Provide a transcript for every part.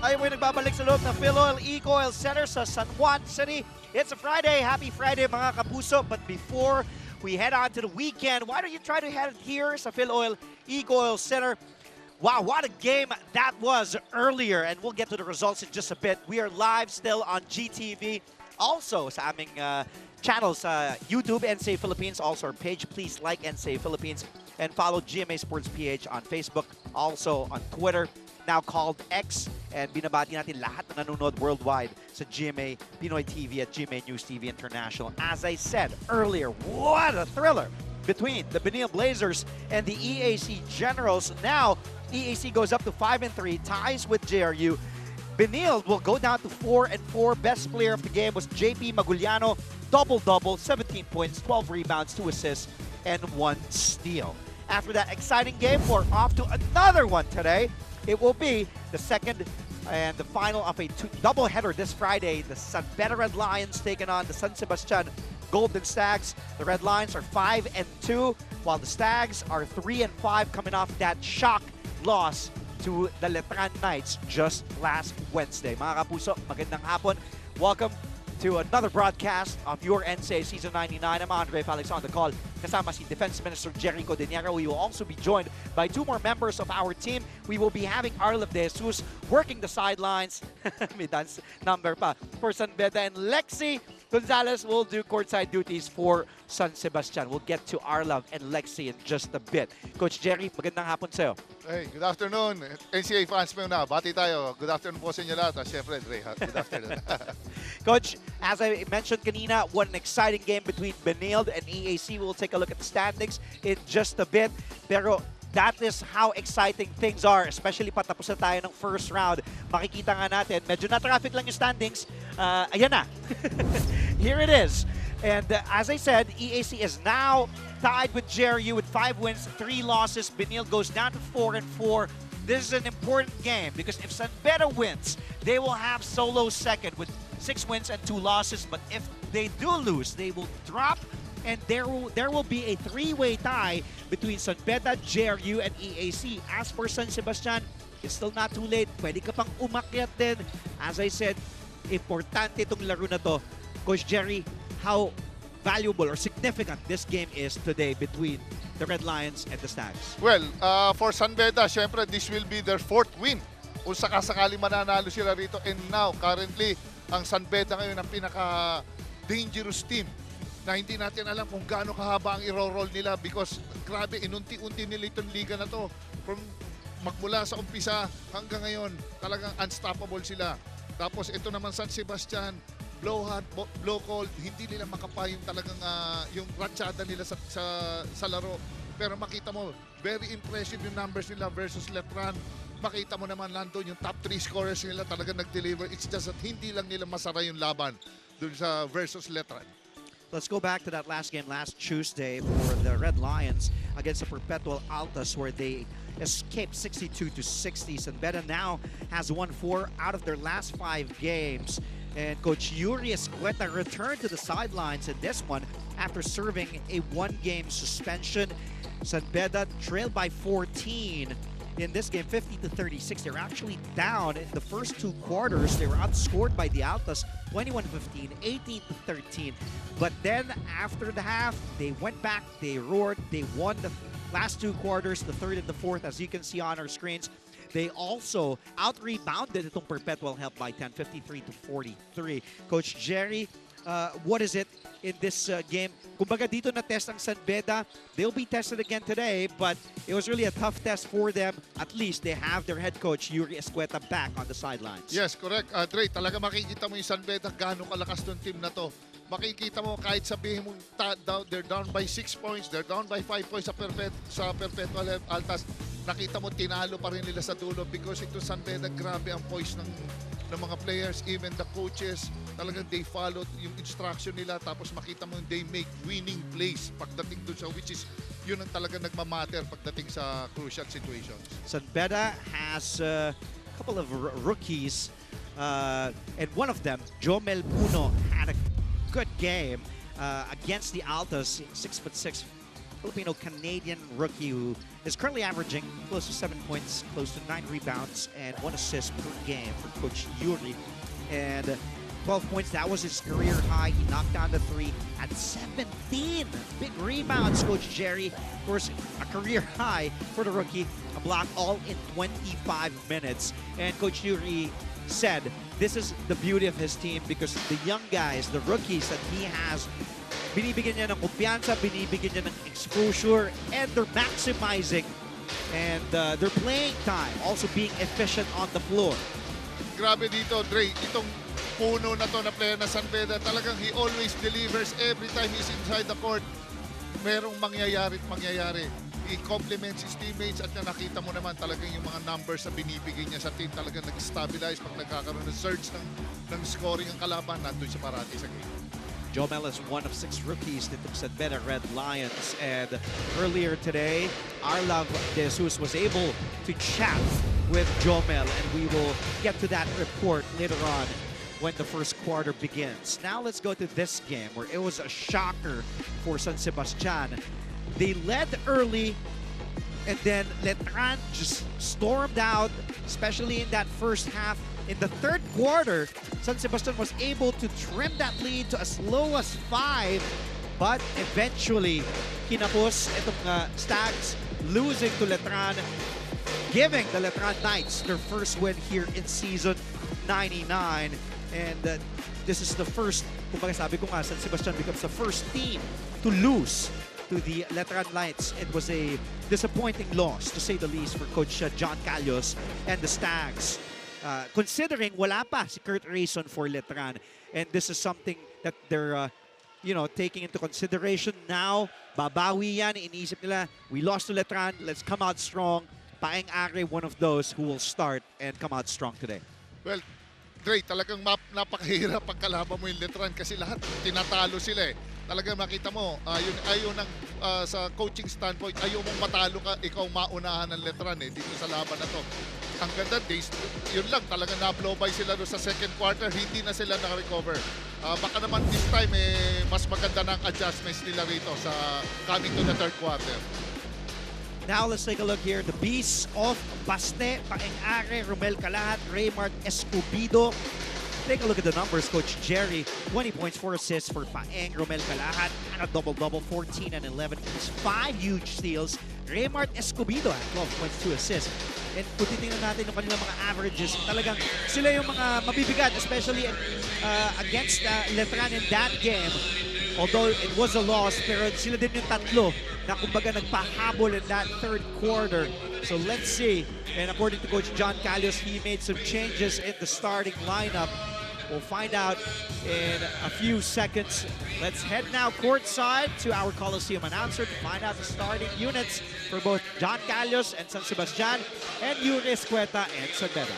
Tayo mo'y nagbabalik sa loob ng Philoil Eco-Oil Center sa San Juan City. It's a Friday. Happy Friday mga kapuso. But before we head on to the weekend, why don't you try to head here sa Philoil Eco-Oil Center? Wow, what a game that was earlier. And we'll get to the results in just a bit. We are live still on GTV. Also sa aming channels sa YouTube, NCAA Philippines. Also our page, please like NCAA Philippines. And follow GMA Sports PH on Facebook. Also on Twitter, now called X. And binabati natin lahat na nanonood worldwide sa GMA Pinoy TV at GMA News TV International. As I said earlier, what a thriller between the Benil Blazers and the EAC Generals. Now, EAC goes up to 5-3, ties with JRU. Benil will go down to 4-4. Best player of the game was JP Maguliano. Double-double, 17 points, 12 rebounds, 2 assists, and 1 steal. After that exciting game, we're off to another one today. It will be the second and the final of a doubleheader this Friday. The San Beda Red Lions taking on the San Sebastian Golden Stags. The Red Lions are 5-2, while the Stags are 3-5, coming off that shock loss to the Letran Knights just last Wednesday. Mga kapuso, magandang hapon. Welcome to another broadcast of your NCAA Season 99. I'm Andre Felix on the call. Kasama si Defense Minister Jericho Deniero. We will also be joined by 2 more members of our team. We will be having Arlev De Jesus working the sidelines. May dance number pa for San Beda, and Lexi Gonzalez will do courtside duties for San Sebastian. We'll get to Arlev and Lexi in just a bit. Coach Jerry, magandang hapon sa'yo. Hey, good afternoon. NCAA fans mo na. Bati tayo. Good afternoon po sa inyo lahat. Siyempre, Dre, good afternoon. Coach, as I mentioned kanina, what an exciting game between Benil and EAC. We'll take a look at the standings in just a bit. Pero that is how exciting things are, especially patapos na tayo ng first round. Makikita nga natin, medyo na-traffic lang yung standings. Ayan na. Here it is. And as I said, EAC is now tied with JRU with 5 wins, 3 losses. Benil goes down to 4-4. This is an important game because if San Beda wins, they will have solo second with 6 wins and 2 losses. But if they do lose, they will drop, and there will be a 3-way tie between San Beda, JRU, and EAC. As for San Sebastian, it's still not too late. Pwede ka pang umakyat din. As I said, importante itong laro na to. Coach Jerry, how valuable or significant this game is today between the Red Lions and the Stags? Well, for San Beda, syempre, this will be their 4th win. Kung sakasakali mananalo sila rito. And now, currently, ang San Beda ngayon ang pinaka-dangerous team na hindi natin alam kung gaano kahaba ang i-roll nila because grabe, inunti-unti nila itong liga na to. From magmula sa umpisa hanggang ngayon, talagang unstoppable sila. Tapos ito naman San Sebastian, blow hot, blow cold, hindi nila makapa yung talagang yung ratsyada nila sa laro. Pero makita mo, very impressive yung numbers nila versus Letran. Makita mo naman nandun yung top 3 scorers nila talagang nag-deliver. It's just that hindi lang nila masara yung laban dun sa versus Letran. Let's go back to that last game last Tuesday for the Red Lions against the Perpetual Altas, where they escaped 62-60. San Beda now has won 4 out of their last 5 games. And Coach Yuri Escueta returned to the sidelines in this one. after serving a one-game suspension. San Beda trailed by 14 in this game, 50-36. They were actually down in the first two quarters. They were outscored by the Altas, 21-15, 18-13. But then after the half, they went back, they roared, they won the last two quarters, the third and the fourth, as you can see on our screens. They also out-rebounded itong Perpetual Help by 10, 53-43. Coach Jerry, what is it in this game? Kumbaga dito na test ang San Beda. They'll be tested again today, but it was really a tough test for them. At least they have their head coach, Yuri Escueta, back on the sidelines. Yes, correct. Dre, talaga makikita mo yung San Beda gano'ng kalakas ng team na to. Makikita mo kahit sabihin mo they're down by 6 points, they're down by 5 points sa Perpetual Altas. Nakita mo tinalo pa rin nila sa dulo because ito San Beda, grabe ang poise ng mga players, even the coaches. Talagang they followed yung instruction nila, tapos makita mo they make winning plays pagdating doon sa, which is yun ang talagang nagmamatter pagdating sa crucial situations. San Beda has a couple of rookies, and one of them, Jomel Puno, had a good game against the Altas, 6'6", Filipino-Canadian rookie who is currently averaging close to 7 points, close to 9 rebounds, and 1 assist per game for Coach Yuri. And 12 points, that was his career high. He knocked down the 3 at 17. Big rebounds, Coach Jerry. Of course, a career high for the rookie. A block all in 25 minutes. And Coach Yuri said this is the beauty of his team because the young guys, the rookies that he has, binibigyan niya ng kumpiyansa, binibigyan niya ng exposure, and they're maximizing and their playing time, also being efficient on the floor. Grabe dito, Dre, itong puno na to na player na San Beda, talagang he always delivers every time he's inside the court. Merong mangyayari at mangyayari. He compliments his teammates at nakita mo naman talagang yung mga numbers na binibigay niya sa team talagang nag-stabilize pag nagkakaroon ng surge ng scoring ang kalaban, nandun siya parati sa game. Jomel is one of 6 rookies that took San Beda Red Lions, and earlier today, Arlav De Jesus was able to chat with Jomel, and we will get to that report later on when the first quarter begins. Now let's go to this game where it was a shocker for San Sebastian. They led early, and then Letran just stormed out, especially in that first half. In the third quarter, San Sebastian was able to trim that lead to as low as 5, but eventually, kinapos itong Stags, losing to Letran, giving the Letran Knights their first win here in season 99. And this is the first, kumbaga sabi ko nga, San Sebastian becomes the first team to lose to the Letran Knights. It was a disappointing loss, to say the least, for Coach John Callos and the Stags. Considering wala pa si Kurt Rayson for Letran, and this is something that they're taking into consideration now. Babawi yan, iniisip nila, we lost to Letran, let's come out strong. Paeng Are, one of those who will start and come out strong today. Well, Dre, talagang napakahirap pag kalaban mo yung Letran kasi lahat tinatalo sila eh. Talagang makita mo, ayaw sa coaching standpoint, ayaw mong matalo ka, ikaw maunahan ng Letran eh, dito sa laban na to. Ang ganda, yun lang, talagang na-blow by sila doon sa second quarter, hindi na sila naka-recover. Baka naman this time, mas maganda ng adjustments nila rito sa coming to the third quarter. Now let's take a look here. The Beasts of Baste, Paeng Are, Romel Calahat, Raymart Escobido. Take a look at the numbers. Coach Jerry, 20 points, 4 assists for Paeng. Romel Calahat had a double-double, 14 and 11. 5 huge steals. Raymart Escobido had 12 points, 2 assists. And kung titingnan natin yung kanilang mga averages, talagang sila yung mga mabibigat, especially against Letran in that game. Although it was a loss, pero sila din yung tatlo na kumbaga nagpahabol in that third quarter. So let's see. And according to Coach John Callos, he made some changes in the starting lineup. We'll find out in a few seconds. Let's head now courtside to our Coliseum announcer to find out the starting units for both John Callos and San Sebastian, and Yuri Escueta and San Beda.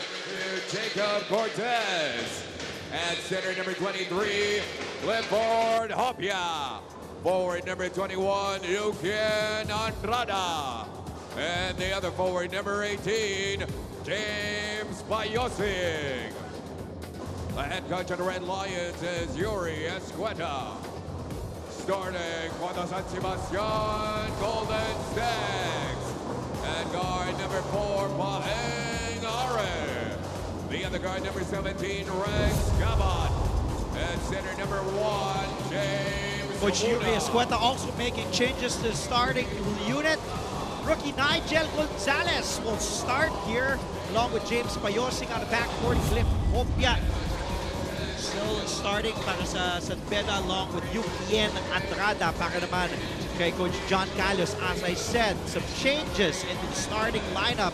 Jacob Cortez. At center number 23, Clifford Hopia. Forward number 21, Eugen Andrada. And the other forward, number 18, James Bayosig. The head coach of the Red Lions is Yuri Escueta. starting for the San Sebastian Golden Stags. And guard number 4, Paeng Are. The other guard number 17, Rex Gabat. And center number 1, James Coach Yuri Luna. Escueta also making changes to the starting unit. Rookie Nigel Gonzalez will start here along with James Payosing on the backcourt. Cliff Hopia still starting para sa San Beda along with Yukien Andrada para naman kay Coach John Callos. As I said, some changes in the starting lineup.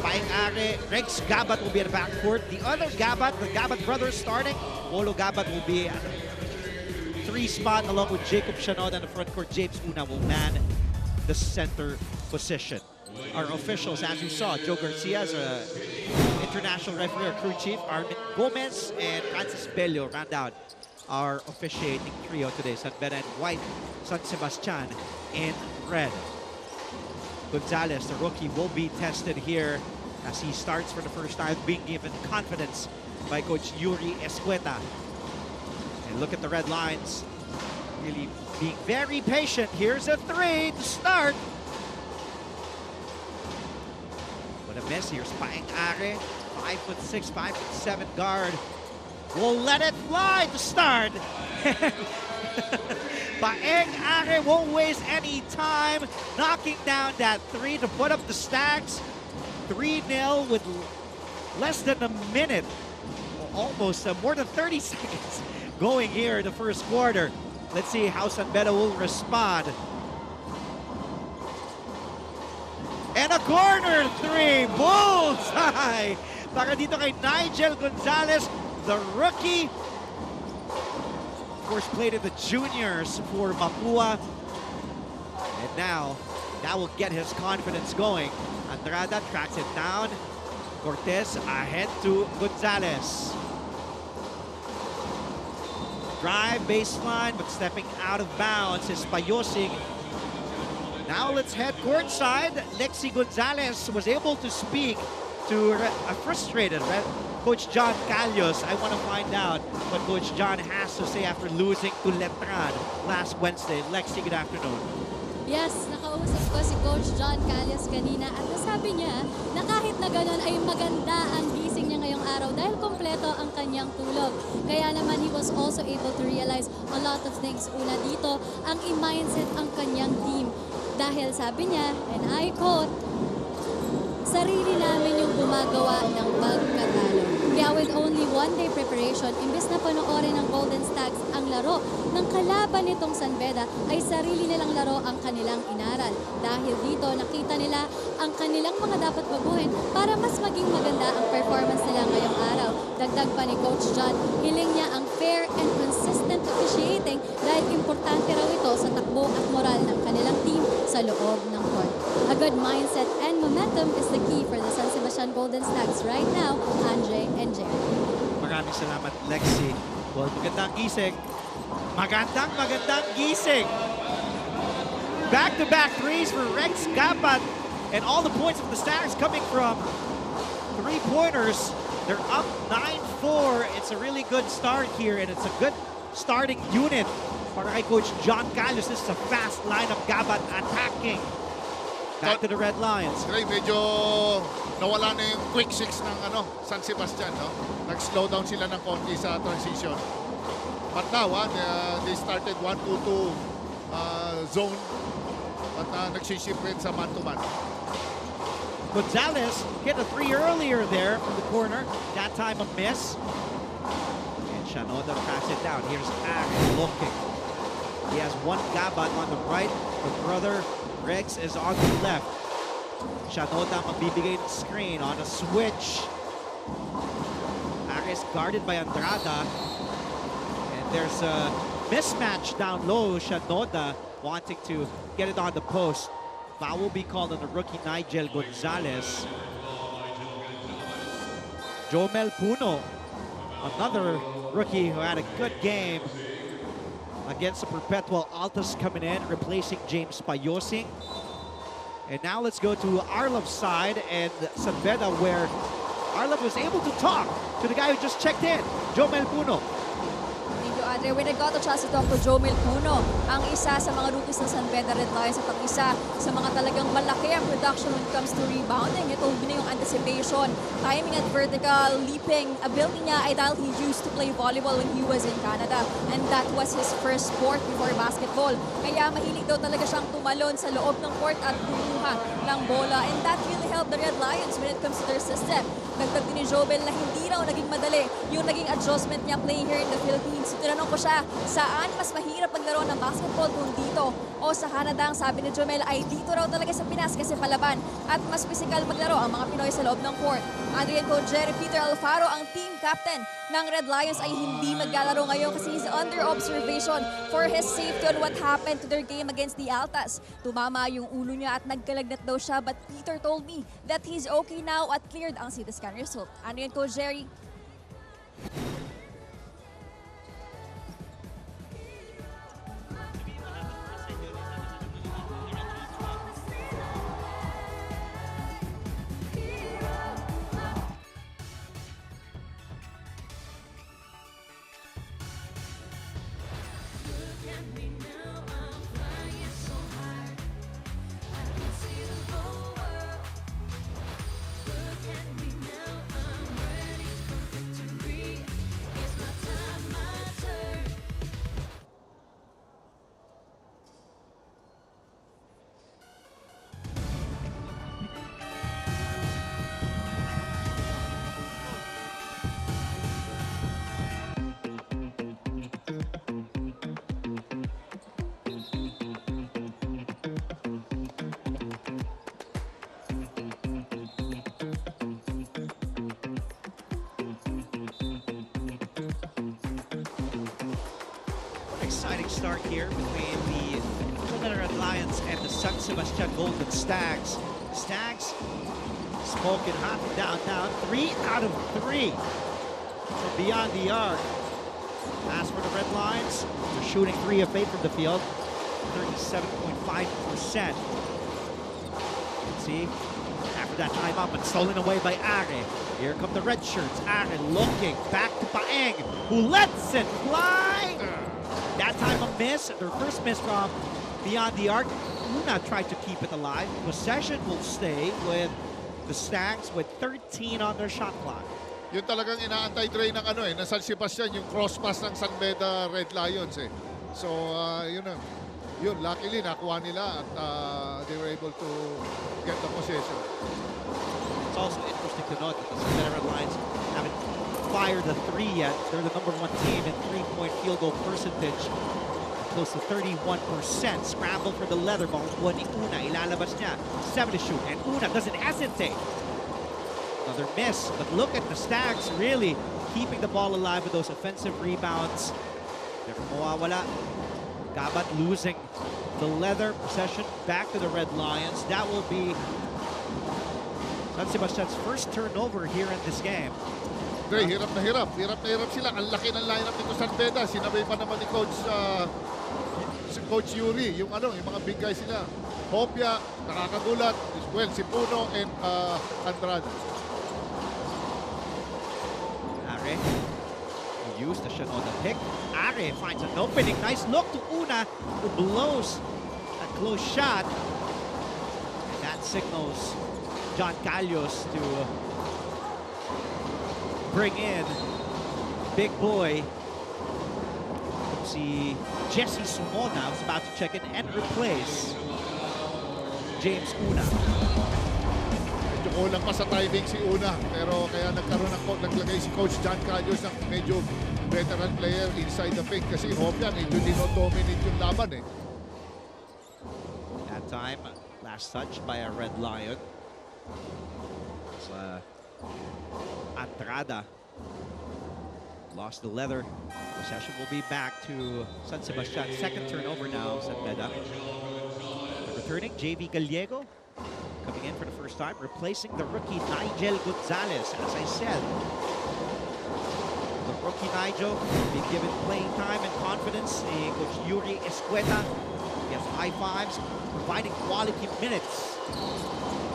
Paeng Are, Rex Gabat will be at the backcourt. The other Gabat, the Gabat brothers starting. Polo Gabat will be at the 3 spot along with Jacob Chanod on the front court. James Una will man the center position. Our officials, as you saw, Joe Garcia is an international referee, our crew chief. Armin Gomez and Francis Bello round out our officiating trio today. San Beda in white, San Sebastian in red. Gonzalez, the rookie, will be tested here as he starts for the first time, being given confidence by Coach Yuri Escueta. And look at the Red Lions, really being very patient. Here's a 3 to start. What a miss. Here's Paeng Are, 5'6", 5'7" guard. Will let it fly to start. Paeng Are won't waste any time, knocking down that 3 to put up the Stags. 3-0 with less than a minute, or almost more than 30 seconds going here in the first quarter. Let's see how San Beda will respond. And a corner 3, bullseye! Para dito kay Nigel Gonzalez, the rookie. Of course, played in the juniors for Mapua. And now, that will get his confidence going. Andrada tracks it down. Cortez ahead to Gonzalez. Drive baseline, but stepping out of bounds is Payosing. Now let's head courtside. Lexi Gonzalez was able to speak to a frustrated Coach John Callos. I want to find out what Coach John has to say after losing to Letran last Wednesday. Lexi, good afternoon. Yes, nakausap ko si Coach John Callos kanina at nasabi niya na kahit na gano'n ay maganda ang gising niya ngayong araw dahil kompleto ang kanyang tulog. Kaya naman he was also able to realize a lot of things. Una dito, ang i-mindset ang kanyang team. Dahil sabi niya, and I quote, sarili namin yung gumagawa ng pagkatalo. Kaya with only 1 day preparation, imbes na panoorin ng Golden Stags ang laro ng kalaban nitong San Beda, ay sarili nilang laro ang kanilang inaral. Dahil dito, nakita nila ang kanilang mga dapat baguhin para mas maging maganda ang performance nila ngayong araw. Dagdag pa ni Coach John, hiling niya ang fair and consistent officiating dahil importante raw ito sa takbo at moral ng kanilang team sa loob ng court. A good mindset and momentum is the key for the San Sebastian Golden Stags right now, Andre and Jerry. Maraming salamat, Lexi. Well, magandang gising. Magandang gising. Back-to-back threes for Rex Gabat. And all the points of the Stags coming from three-pointers. They're up 9-4. It's a really good start here, and it's a good starting unit para kay Coach John Callos. This is a fast lineup. Gabat attacking. Back to the Red Lions. Gray, medyo nawala na yung quick 6 ng San Sebastian. No? Nag-slow down sila ng konti sa transition. But now, they started 1-2-2 zone. But nagsiship rin sa man-to-man. Gonzalez hit a 3 earlier there from the corner. That time a miss. And Shanoda tracks it down. Here's Aaron looking. He has one Gabat on the right. The brother Rex is on the left. Shanoda magbibigay ng screen on a switch. Ares guarded by Andrada. And there's a mismatch down low. Shanoda wanting to get it on the post. Foul will be called on the rookie Nigel Gonzalez. Jomel Puno, another rookie who had a good game against the Perpetual Altas coming in, replacing James Payosing. And now let's go to Arlov's side and San Beda, where Arlov was able to talk to the guy who just checked in, Jomel Puno. Thank you, Andre, when I got a chance to talk to Jomel Puno, ang isa sa mga rookies ng San Beda Red Lions at ang isa sa mga talagang malaki ang production when it comes to rebounding. Ito na yung anticipation, timing at vertical leaping ability niya ay dahil he used to play volleyball when he was in Canada. And that was his first sport before basketball. Kaya mahilig daw talaga siyang tumalon sa loob ng court at kumuha ng bola. And that really helped the Red Lions when it comes to their system. Dagdag din ni Jobel na hindi raw naging madali yung naging adjustment niya playing here in the Philippines. Tinanong ko siya, saan mas mahirap paglaro ng basketball kung dito o sa Canada? Ang sabi ni Jomel ay dito raw talaga sa Pinas kasi palaban at mas physical maglaro ang mga Pinoy sa loob ng court. Andrian Coach Jerry Peter Alfaro, ang team captain ng Red Lions, ay hindi maglalaro ngayon kasi he's under observation for his safety on what happened to their game against the Altas. Tumama yung ulo niya at nagkalagnat daw siya, but Peter told me that he's okay now at cleared ang CT scan result. Andrian Coach Jerry. Exciting start here between the San Beda Red Lions and the San Sebastian Golden Stags. Stags smoking hot down. 3 out of 3 from beyond the arc. As for the Red Lions, they're shooting 3 of 8 from the field, 37.5%. Let's see. After that time up and stolen away by Are. Here come the red shirts. Are looking back to Paeng, who lets it fly. That time a miss, their first miss from beyond the arc. Una tried to keep it alive. Possession will stay with the Stags with 13 on their shot clock. Yun talagang inaantay-tray ng ng San Sebastian, yung cross pass ng San Beda Red Lions eh. So, yun, luckily nakuha nila at they were able to get the possession. It's also interesting to note that the San Beda Red Lions haven't fired a 3 yet. They're the #1 team in three-point field goal percentage. Close to 31%. Scramble for the leather ball. Buwan ni Una. Ilalabas niya. 7 to shoot. And Una doesn't hesitate. Another miss. But look at the Stags really keeping the ball alive with those offensive rebounds. Never mawawala. Gabat losing the leather possession back to the Red Lions. That will be San Sebastian's first turnover here in this game. Dre, hirap na hirap sila. Ang laki ng lineup nito San Beda. Sinabay pa naman ni Coach Yuri, yung mga big guys sila. Hopia, nakakagulat. Well, si Puno and Andrade. Are used the Shinoda pick. Are finds an opening. Nice look to Una, who blows a close shot. And that signals John Callos to bring in big boy. Si Jesse Sumona was about to check in and replace James Una. Medyo kulang pa sa timing si Una, pero kaya naglagay si Coach John Callos ng medyo veteran player inside the paint kasi Hopia medyo dino-dominate yung laban eh. That time, last touch by a Red Lion. Andrada lost the leather. Possession will be back to San Sebastian. Second turnover now, San Beda. Returning, JV Gallego coming in for the first time, replacing the rookie Nigel Gonzalez. As I said, the rookie Nigel being given playing time and confidence. Coach Yuri Escueta, he has high fives, providing quality minutes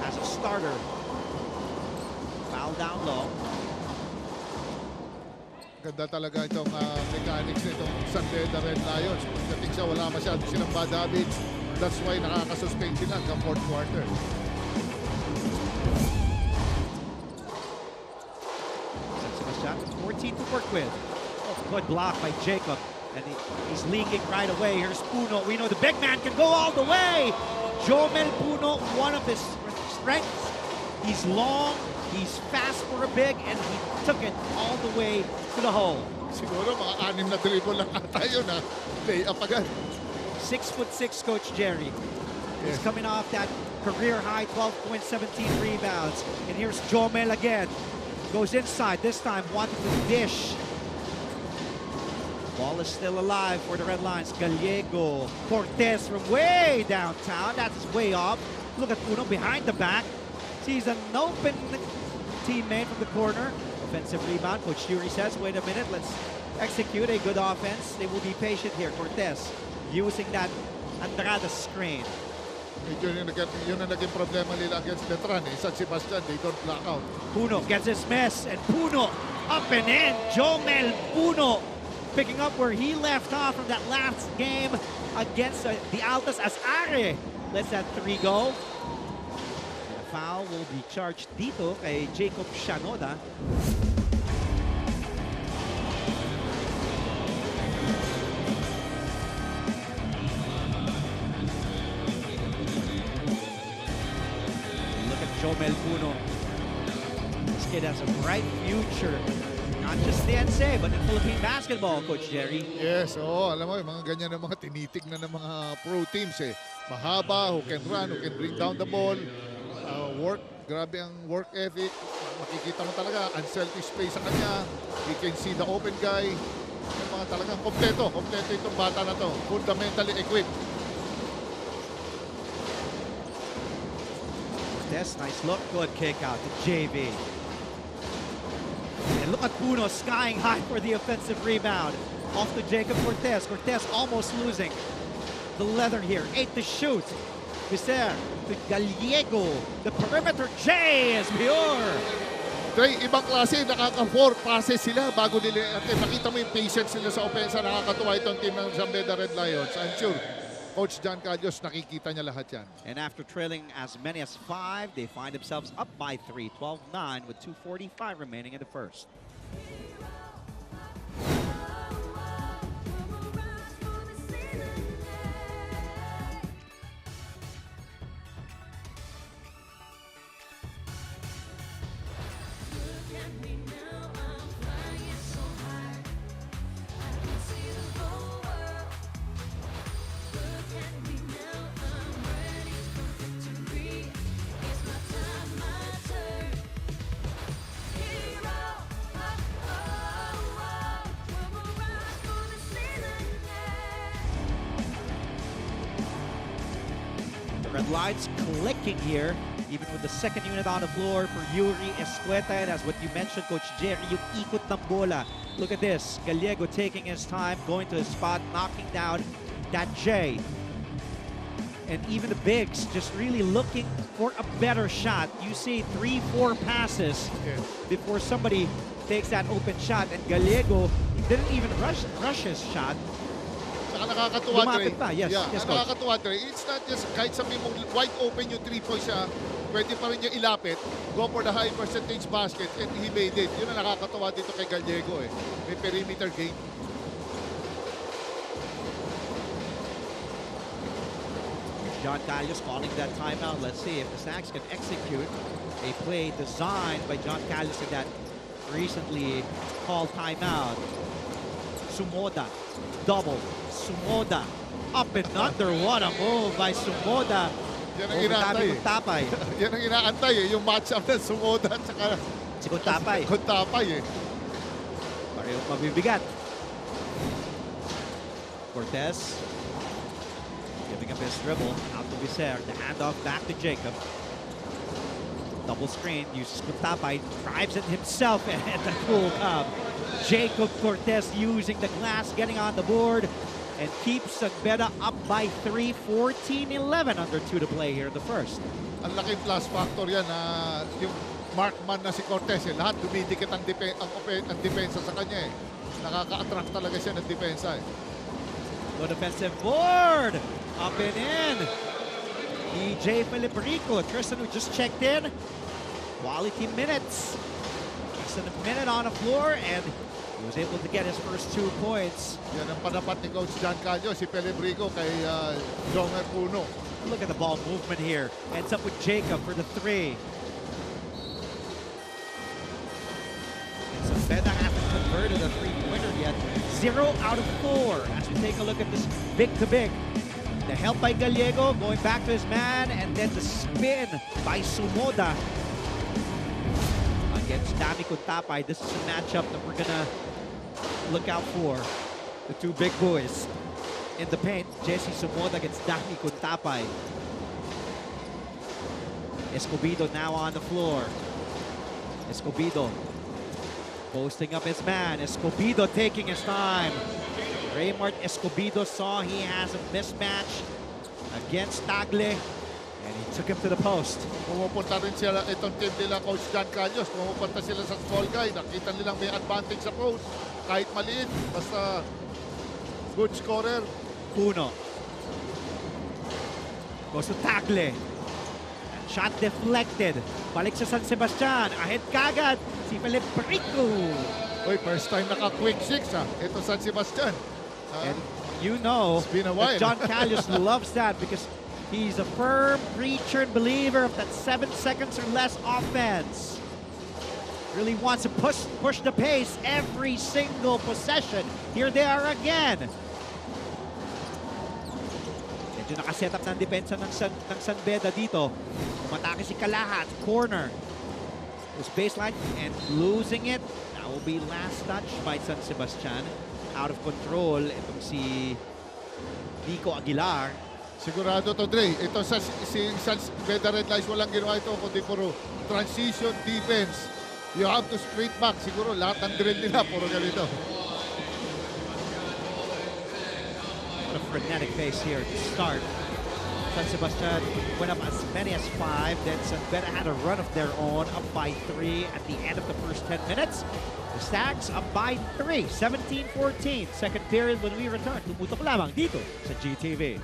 as a starter. Foul down low. Ganda talaga itong mechanics nitong San Beda Red Lions. Pagdating siya, wala masyado silang bad habits. That's why nakakasustain sila hanggang fourth quarter. San Sebastian, 14 to work with. Oh, good block by Jacob. And he's leaking right away. Here's Puno. We know the big man can go all the way. Jomel Puno, one of his strengths. He's long, he's fast for a big, and he took it all the way to the hole. Siguro mga 6 na dribble lang ata yun, ha? Lay up agad. 6'6", Coach Jerry. He's Yes. coming off that career high 12.17 rebounds. And here's Jomel again. Goes inside, this time wanted to dish. Ball is still alive for the Red Lions. Gallego, Cortez from way downtown. That's way off. Look at Puno behind the back. Sees an open teammate from the corner. Offensive rebound. Coach Yuri says, wait a minute, let's execute a good offense. They will be patient here. Cortez using that Andrada screen. Yun ang naging problema nila against Letran. San Sebastian, they don't block out. Puno gets his miss, and Puno up and in. Jomel Puno picking up where he left off from that last game against the Altas as Are lets that 3 go. And a foul will be charged dito kay Jacob Shanoda. Look at Jomel Puno. This kid has a bright future. Not just the NCAA, but in Philippine basketball, Coach Jerry. Yes, alam mo, yung mga ganyan ng mga tinitignan ng mga pro teams eh. Mahaba, who can run, who can bring down the ball. Work, grabe ang work ethic. Makikita mo talaga, unselfish play sa kanya. You can see the open guy. Yung mga talagang kompleto itong bata na to. Fundamentally equipped. This nice look, good kick out to JV. And look at Puno skying high for the offensive rebound. Off to Jacob Cortez. Cortez almost losing the leather here. 8 to shoot. Viser to Gallego. The perimeter J is pure. Trey, ibang klase, nakaka-4 passes sila bago nila. At nakita mo yung patience nila sa opensa. Nakakatuwa itong team ng San Beda Red Lions. I'm sure Coach John Cadios, nakikita niya lahat yan. And after trailing as many as 5, they find themselves up by 3, 12-9 with 2:45 remaining in the first. Red Lions clicking here, even with the second unit on the floor for Yuri Escueta. And as what you mentioned, Coach Jerry, yung ikot ng bola. Look at this, Gallego taking his time, going to his spot, knocking down that J. And even the bigs just really looking for a better shot. You see 3-4 passes before somebody takes that open shot. And Gallego didn't even rush his shot. Saka nakakatuwa, Trey. Lumapit pa, yes, Yeah, yes, ang nakakatuwa, Trey. It's not just kahit sabihin mong wide open yung 3-point siya, pwede pa rin niya ilapit, go for the high percentage basket, and he made it. Yun ang nakakatuwa dito kay Gallego eh. May perimeter game. John Calius calling that timeout. Let's see if the Stags can execute a play designed by John Calius in that recently called timeout. Sumoda, double. Sumoda, up and under. What a move by Sumoda. Yan ang inaantay eh. Kuntapay. Yan ang inaantay eh. Yung matchup ng Sumoda at saka Si Kuntapay. Kuntapay eh. Parehong mabibigat. Cortez giving up his dribble out to Viser. The handoff back to Jacob. Double screen, uses Kuntapay, drives it himself, and the cool come. Jacob Cortez using the glass, getting on the board, and keeps San Beda up by 3, 14-11, under 2 to play here in the first. Ang laking plus factor yan na yung markman na si Cortez. Lahat dumidikit ang depensa sa kanya. Nakaka-attract talaga siya ng depensa. Good defensive board. Up and in. DJ Filiperico. Tristan, who just checked in. Quality minutes. Less than a minute on the floor, and he was able to get his first 2 points. Yan ang panapat ni Coach John Calio, si Pellebrico kay Jomer Puno. Look at the ball movement here. Ends up with Jacob for the 3. And so Beda hasn't converted a 3-pointer yet. 0 out of 4. As we take a look at this big-to-big. The help by Gallego, going back to his man, and then the spin by Sumoda against Dami Kuntapay. This is a matchup that we're gonna look out for. The 2 big boys in the paint. Jesse Sumoda against Dami Kuntapay. Escobedo now on the floor. Escobedo posting up his man. Escobedo taking his time. Raymart Escobedo saw he has a mismatch against Tagle, and he took him to the post. Pumupunta rin sila itong team nila, Coach John Calios. Pumupunta sila sa small guy. Nakita nilang may advantage sa post. Kahit maliit, basta good scorer. Puno goes to Tagle. Shot deflected. Balik sa San Sebastian. Ahead kagad si Felipe Perico. Uy, first time naka-quick 6 Ito San Sebastian. And you know been a while. that John Callius loves that because he's a firm preacher and believer of that 7 seconds or less offense. Really wants to push the pace every single possession. Here they are again. Medyo nakaset up ng depensa ng San Beda dito. Umatake si Kalahat, corner. This baseline and losing it. That will be last touch by San Sebastian. Out of control itong si Nico Aguilar. Sigurado to, Dre. Ito sa si San Beda Red Lions, walang ginawa ito kundi puro transition defense. You have to straight back. Siguro lahat ng drill nila puro ganito. What a frenetic pace here to start. San Sebastian went up as many as 5. Then San Beda had a run of their own, up by 3 at the end of the first 10 minutes. The Stags up by 3, 17-14. Second period when we return. Tumutok lamang dito sa GTV.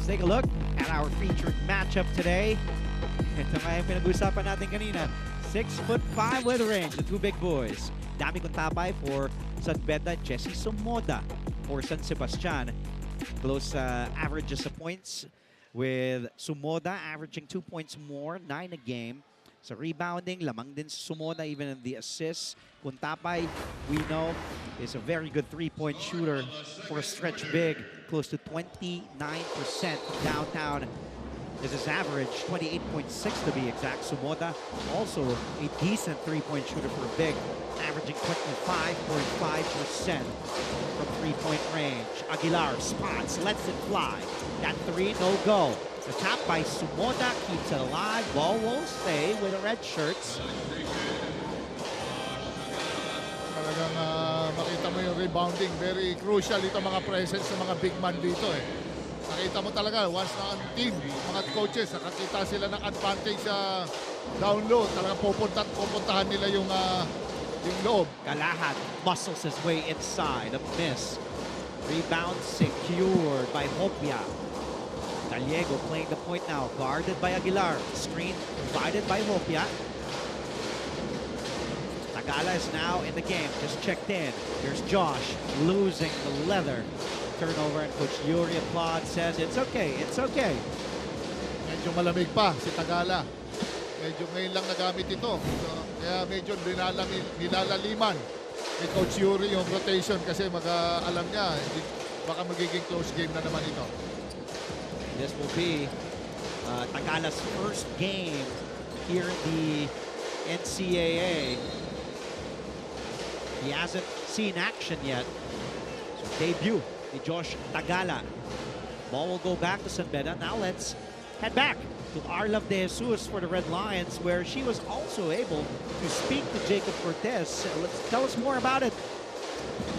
Let's take a look at our featured matchup today. Ito nga yung pinag-usapan natin kanina. 6'5" with range, the 2 big boys. Dami Kuntapay for San Beda, Jesse Sumoda for San Sebastian. Close averages of points with Sumoda averaging 2 points more, 9 a game. So rebounding, lamang din si Sumoda even in the assists. Kuntapay, we know, is a very good 3-point shooter for a stretch big. Close to 29% downtown is his average, 28.6 to be exact. Sumoda, also a decent 3-point shooter for a big, averaging 25.5% from 3-point range. Aguilar spots, lets it fly. That 3, no go. The tap by Sumoda keeps it alive. Ball won't stay with the red shirts. Talagang makita mo yung rebounding. Very crucial ito mga presence ng mga big man dito Nakita mo talaga, once na ang team, mga coaches, nakakita sila ng advantage sa down low. Talagang pupuntahan nila yung loob. Kalahat muscles his way inside. A miss. Rebound secured by Hopia. Gallego playing the point now, guarded by Aguilar. Screen provided by Hopia. Tagala is now in the game, just checked in. Here's Josh losing the leather. Turnover, and Coach Yuri Applaud says it's okay, it's okay. Medyo malamig pa si Tagala. Medyo ngayon lang nagamit ito. So, kaya medyo nilalaliman kay Coach Yuri yung rotation kasi alam niya, baka magiging close game na naman ito. This will be Tagala's first game here in the NCAA. He hasn't seen action yet. So debut ni Josh Tagala. Ball will go back to San Beda. Now let's head back to Arlov de Jesus for the Red Lions, where she was also able to speak to Jacob Cortez. Let's tell us more about it.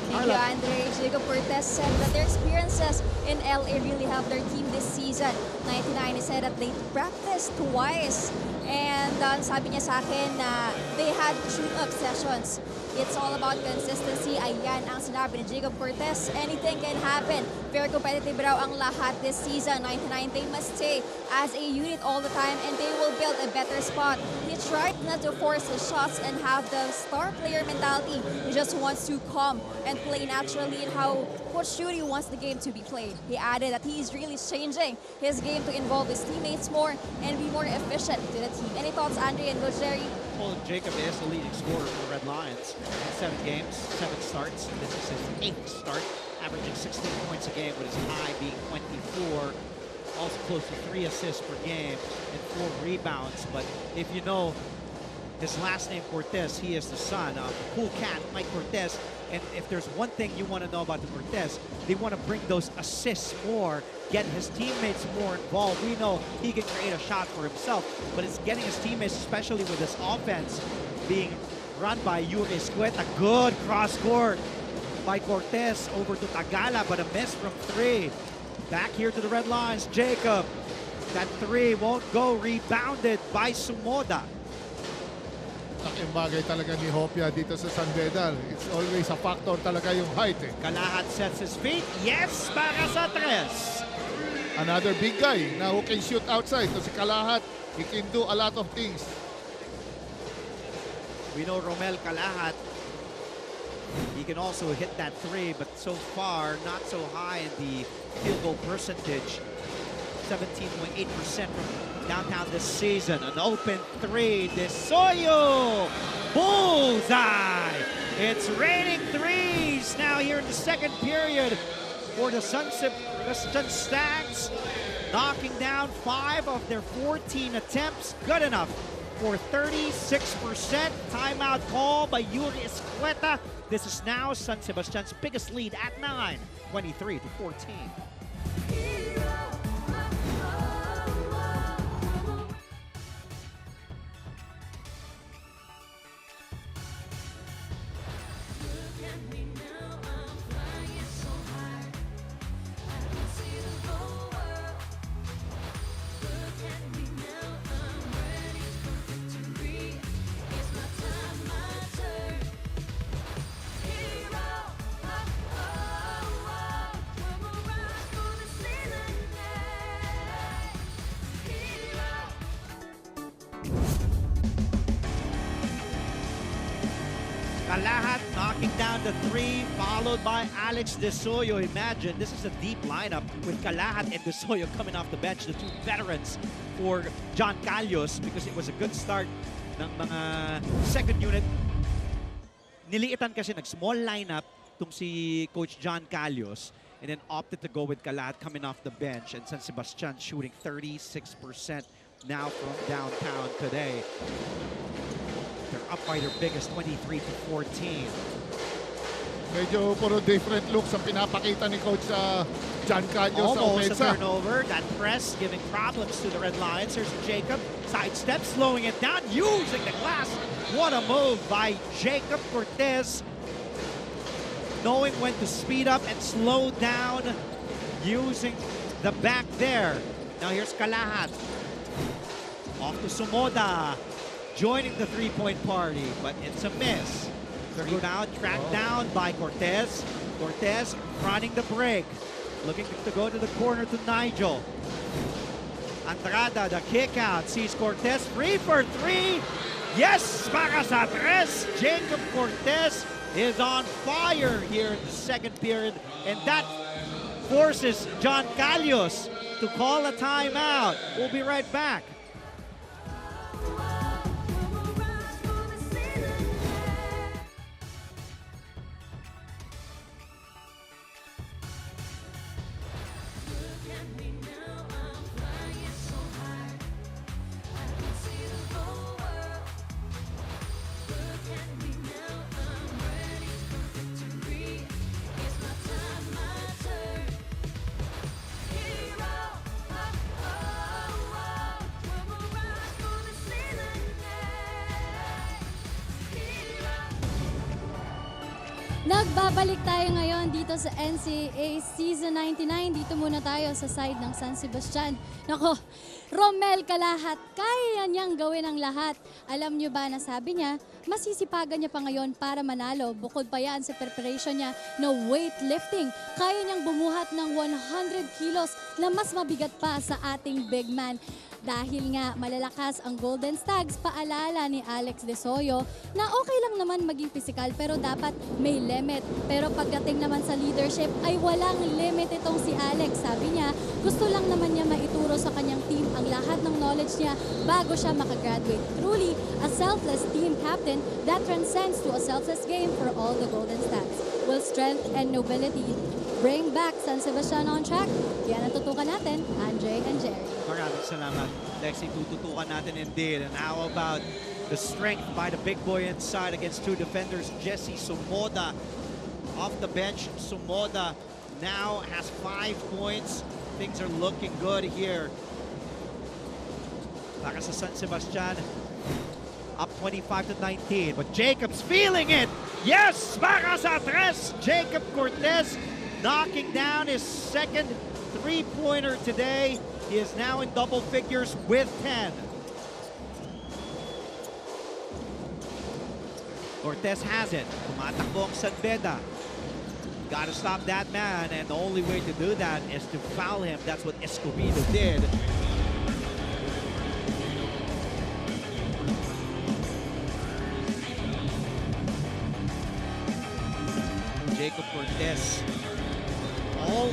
Thank you, Andre. Jacob Cortez said that their experiences in LA really helped their team this season. 99, he said that they practiced twice. And sabi niya sa akin na they had shoot-up sessions. It's all about consistency. Ayan ang sinabi ni Jacob Cortez. Anything can happen. Very competitive raw ang lahat this season. 99, they must stay as a unit all the time and they will build a better spot. He tried not to force his shots and have the star player mentality. He just wants to come and play naturally in how Coach Yuri wants the game to be played. He added that he is really changing his game to involve his teammates more and be more efficient to the team. Any thoughts, Andre and Coach Jerry? Well, Jacob is the leading scorer for the Red Lions. 7 games, 7 starts. This is his 8th start, averaging 16 points a game, with his high being 24. Also close to 3 assists per game and 4 rebounds. But if you know his last name, Cortez, he is the son of cool cat Mike Cortez. And if there's one thing you want to know about the Cortez, they want to bring those assists more, get his teammates more involved. We know he can create a shot for himself, but it's getting his teammates, especially with this offense being run by Yuri Escueta. Good cross court by Cortez over to Tagala, but a miss from 3. Back here to the Red Lions, Jacob. That 3 won't go, rebounded by Sumoda. Laking bagay talaga ni Hopia dito sa San Beda. It's always a factor talaga yung height eh. Kalahat sets his feet. Yes, para sa 3. Another big guy na who can shoot outside. So si Kalahat, he can do a lot of things. We know Romel Kalahat, he can also hit that 3, but so far not so high in the field goal percentage. 17.8% from downtown this season. An open 3, DeSoyo, bullseye! It's raining 3s now here in the second period for the San Sebastian Stags, knocking down 5 of their 14 attempts. Good enough for 36%. Timeout call by Yuri Escueta. This is now San Sebastian's biggest lead at 9, 23-14. Kalahat knocking down the 3, followed by Alex DeSoyo. Imagine, this is a deep lineup with Kalahat and DeSoyo coming off the bench, the 2 veterans for John Calios, because it was a good start ng mga second unit. Niliitan kasi nag-small lineup itong si Coach John Calios, and then opted to go with Kalahat coming off the bench, and San Sebastian shooting 36% now from downtown today. They're up by their biggest, 23-14. Medyo puro different looks ang pinapakita ni Coach John Calios sa Almost a opensa. turnover. That press giving problems to the Red Lions. Here's Jacob. Sidestep, slowing it down, using the glass. What a move by Jacob Cortez. Knowing when to speed up and slow down, using the back there. Now here's Kalahat. Off to Sumoda. Joining the 3-point party, but it's a miss. The rebound tracked down by Cortez. Cortez running the break. Looking to go to the corner to Nigel. Andrada, the kick out, sees Cortez free for 3. Yes, para sa 3. Jacob Cortez is on fire here in the second period, and that forces John Calios to call a timeout. We'll be right back. babalik tayo ngayon dito sa NCAA Season 99. Dito muna tayo sa side ng San Sebastian. Nako, Romel Kalahat, kaya niyang gawin ang lahat. Alam niyo ba na sabi niya, masisipagan niya pa ngayon para manalo. Bukod pa yan sa preparation niya na weightlifting. Kaya niyang bumuhat ng 100 kilos na mas mabigat pa sa ating big man. Dahil nga malalakas ang Golden Stags, paalala ni Alex De Soyo na okay lang naman maging physical pero dapat may limit. Pero pagdating naman sa leadership ay walang limit itong si Alex. Sabi niya, gusto lang naman niya maituro sa kanyang team ang lahat ng knowledge niya bago siya makagraduate. Truly, a selfless team captain that transcends to a selfless game for all the Golden Stags. Will strength and nobility bring back San Sebastian on track? Yan ang tutukan natin, Andre and Jerry. Maraming salamat, Lexi. Tututukan natin indeed. And how about the strength by the big boy inside against two defenders? Jesse Sumoda off the bench. Sumoda now has 5 points. Things are looking good here. Para sa San Sebastian, up 25-19. But Jacob's feeling it. Yes, para sa tres. Jacob Cortez knocking down his second three-pointer today. He is now in double figures with 10. Cortez has it. Tumatakbo ang San Beda. Gotta stop that man, and the only way to do that is to foul him. That's what Escobedo did. Jacob Cortez, all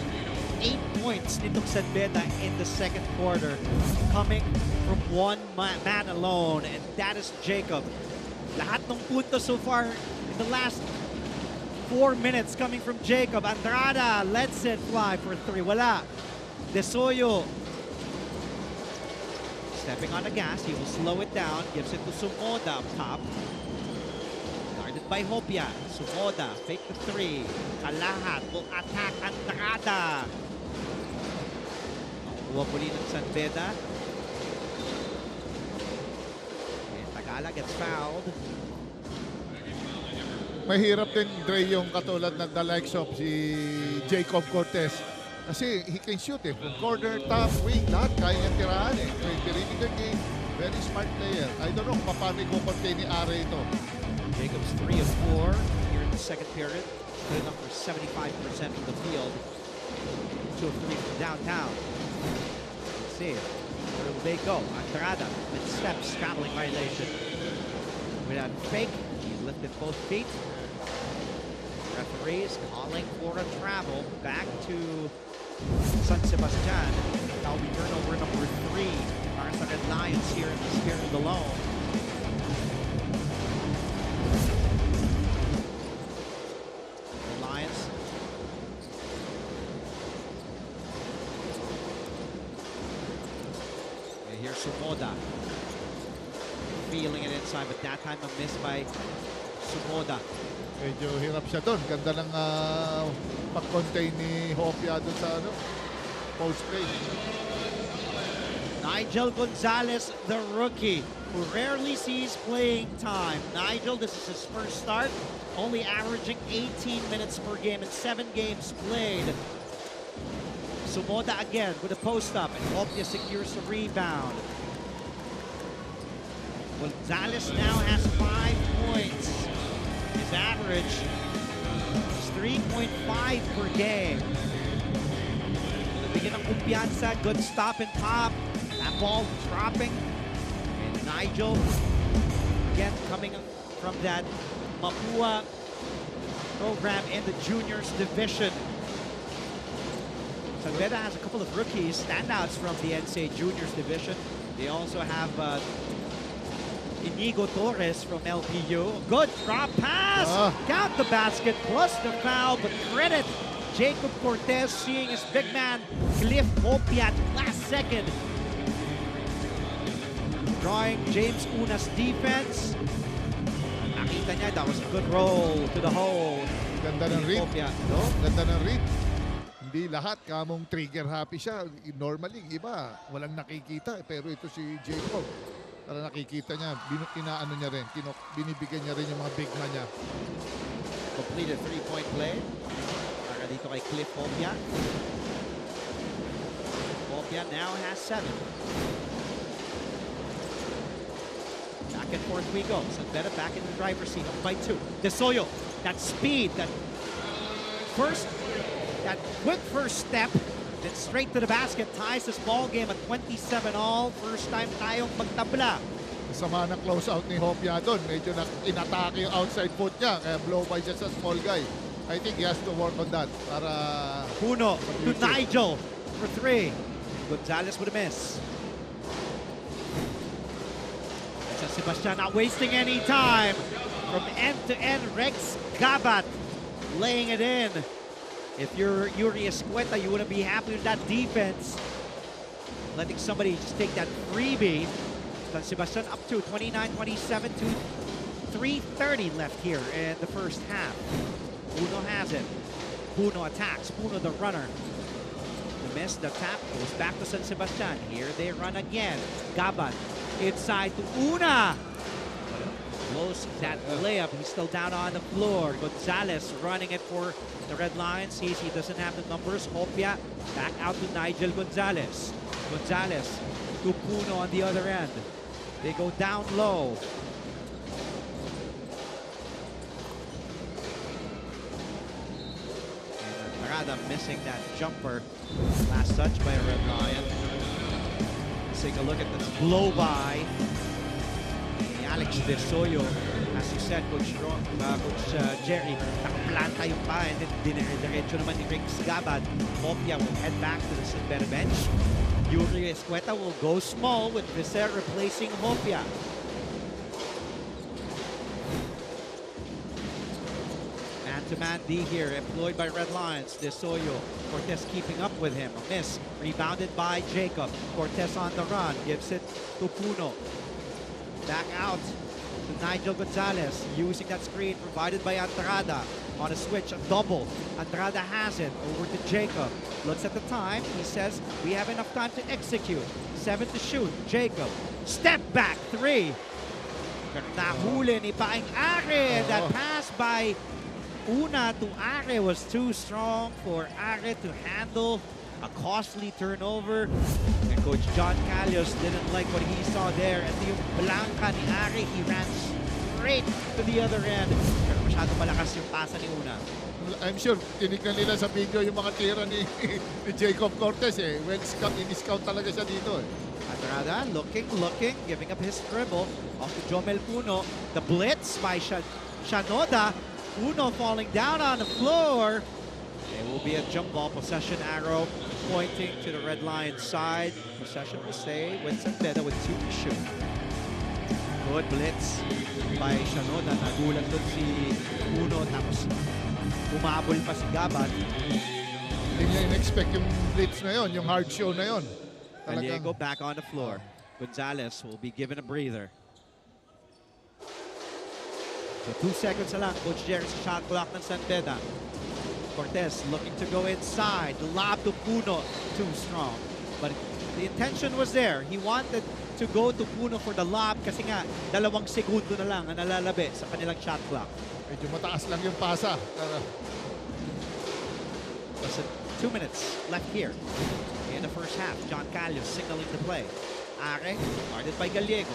8 points nitong San Beda in the second quarter, coming from one man alone, and that is Jacob. Lahat ng puntos so far in the last 4 minutes coming from Jacob. Andrada lets it fly for 3. Wala. De Soyo stepping on the gas. He will slow it down. Gives it to Sumoda up top. Guarded by Hopia. Sumoda, fake the 3. Kalahat will attack Andrada. Nakuha po ng San Beda. And Tagala gets fouled. Mahirap din, Dre, yung katulad ng the likes of si Jacob Cortez. Kasi he can shoot eh. From corner, top, wing, lahat kaya niyang tirahan eh. Very good game. Very smart player. I don't know kung paano i-contain ni Are ito. Jacobs 3 of 4 here in the second period. Good enough for 75% of the field. 2 of 3 from downtown. Let's see. Where will they go? Andrada with steps, traveling violation. Without fake, he lifted both feet. Referees calling for a travel back to San Sebastian. That will be turnover number 3 para sa Red Lions here in the Spirit of the Loan. The Lions. And here's Sumoda. Feeling it inside, but that time a miss by Sumoda. Medyo hirap siya doon. Ganda ng pag-contain ni Hopia doon sa post play. Nigel Gonzalez, the rookie, who rarely sees playing time. Nigel, this is his first start, only averaging 18 minutes per game in 7 games played. Sumoda again with a post-up, and Hopia secures the rebound. Gonzalez now has 5 points. His average is 3.5 per game. Nabigyan ng kumpiyansa, good stop and pop. That ball dropping. And Nigel, again, coming from that Mapua program in the juniors division. San Beda has a couple of rookies, standouts from the NCAA juniors division. They also have Inigo Torres from LPU. Good drop pass. Count the basket plus the foul, but credit Jacob Cortez seeing his big man Cliff Hopia at last second. Drawing James Una's defense. Nakita niya, that was a good roll to the hole. Ganda ng read. Hopia, no? Ganda ng read. Hindi lahat kamong trigger happy siya. Normally, iba, walang nakikita. Pero ito si Jacob. Para nakikita niya, inaano niya rin, binibigyan niya rin yung mga big man niya. completed three-point play. Para dito kay Cliff Hopia. Hopia now has 7. Back and forth we go. San Beda back in the driver's seat, up by 2. Desoyo, that speed, that quick first step, then straight to the basket, ties this ball game at 27-all. First time tayong magtabla. Sama ng close out ni Hopia doon. Medyo inatake yung outside foot niya. Kaya blow by just a small guy. I think he has to work on that para... Puno to Nigel for 3. Gonzalez with a miss. San Sebastian not wasting any time. From end to end, Rex Gabat laying it in. If you're Yuri Escueta, you wouldn't be happy with that defense. Letting somebody just take that freebie. San Sebastian up to 29-27 to 3:30 left here in the first half. Puno has it. Puno attacks. Puno the runner. The miss, the tap goes back to San Sebastian. Here they run again. Gabat inside to Una. Blows that layup. He's still down on the floor. Gonzalez running it for the Red Lions. Sees he doesn't have the numbers. Hopia back out to Nigel Gonzalez. Gonzalez to Puno on the other end. They go down low. And Arada missing that jumper. Last touch by a Red Lion. Let's take a look at this blow by. Alex Desoyo. As you said, Coach Jerry, nakaplanta yung pa and then dinire-diretso naman ni Rex Gabad. Hopia will head back to the San Beda bench. Yuri Escueta will go small with Visser replacing Hopia. Man-to-man D here, employed by Red Lions. Desoyo, Cortez keeping up with him. A miss, rebounded by Jacob. Cortez on the run, gives it to Puno. Back out to Nigel Gonzalez, using that screen provided by Andrada. On a switch, a double. Andrada has it, over to Jacob. Looks at the time, he says, we have enough time to execute. 7 to shoot, Jacob. Step back, 3. Nahuli ni Paeng Are. That pass by Una to Are was too strong for Are to handle. A costly turnover. And Coach John Calios didn't like what he saw there. And yung Blanca ni Are, he ran straight to the other end. Pero masyado malakas yung pasa ni Una. I'm sure tinignan nila sa video yung mga tira ni Jacob Cortez eh. Well scout, in-scout talaga siya dito eh. Andrada looking, giving up his dribble. Off to Jomel Puno. The blitz by Shanoda. Puno falling down on the floor. It will be a jump ball possession arrow pointing to the Red Lions side. Possession will stay with San Beda with 2 to shoot. Good blitz by Shanoda. Nagulat doon si Puno tapos umabol pa si Gabat. Hindi niya in-expect yung blitz na yon, yung hard show na yon. Gallego back on the floor. Gonzalez will be given a breather. So 2 seconds na lang, Coach Jerry sa shot clock ng San Beda. Cortez looking to go inside. The lob to Puno, too strong. But the intention was there. He wanted to go to Puno for the lob kasi nga 2 segundo na lang ang nalalabi sa kanilang shot clock. Medyo mataas lang yung pasa. Less than 2 minutes left here in the first half. John Calios signaling the play. Are, guarded by Gallego.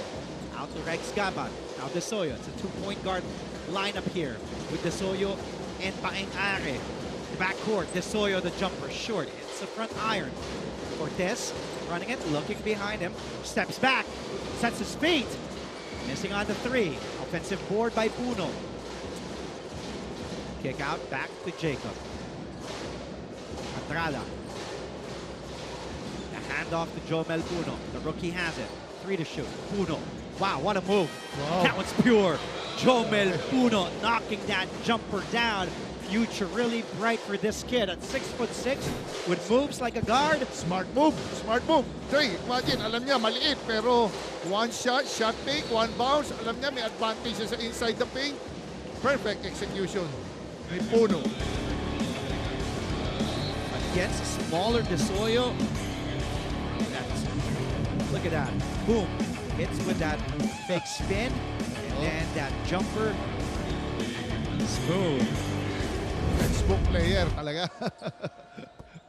Out to Rex Gabat. Now Desoyo. It's a 2-point guard lineup here with Desoyo and Paeng Are. The backcourt, Desoyo, the jumper, short. It's the front iron. Cortez running it, looking behind him. Steps back, sets his feet. Missing on the 3. Offensive board by Puno. Kick out, back to Jacob. Andrada. The handoff to Jomel Puno. The rookie has it. 3 to shoot. Puno. Wow, what a move. Wow. That one's pure. Jomel Puno knocking that jumper down. Future really bright for this kid at 6'6" with moves like a guard. Smart move. Smart move. Trey, imagine, alam niya, maliit. Pero one shot, shot fake, one bounce. Alam niya, may advantage siya sa inside the paint. Perfect execution ni Puno. Against a smaller Desoyo. Look at that. Boom. Hits with that fake spin. And then that jumper. Smooth. Textbook player talaga.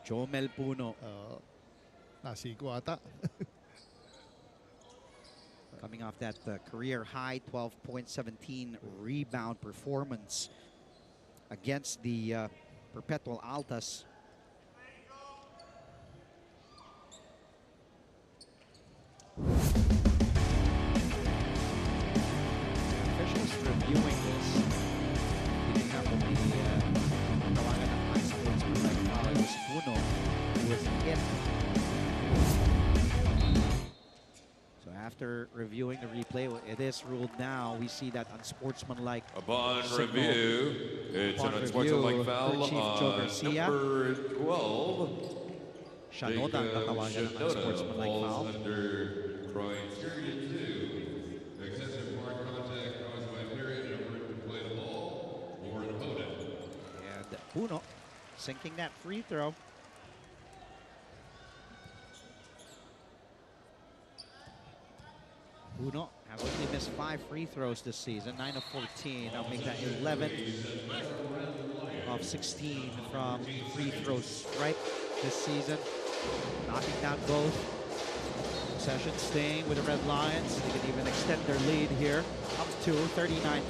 Jomel Puno. Nasiko ata. Coming off that career high 12.17 rebound performance against the Perpetual Altas. Officials reviewing this. Picking up on the tawagan ng high sportsmanlike foul. It was Puno who was hit. So after reviewing the replay, it is ruled now. We see that unsportsmanlike Upon signal. review, it's Upon an review, unsportsmanlike foul Crew Chief Joe on Garcia. number 12. Shanoda ang tatawagan ng unsportsmanlike falls foul. under criteria 2. Excessive hard contact caused by player in effort to play the ball or an opponent. And Puno sinking that free throw. Puno has only missed 5 free throws this season, 9 of 14. I'll make that 11 of 16 from free throws strike this season. Knocking down both. Possession staying with the Red Lions. They can even extend their lead here. Up to 59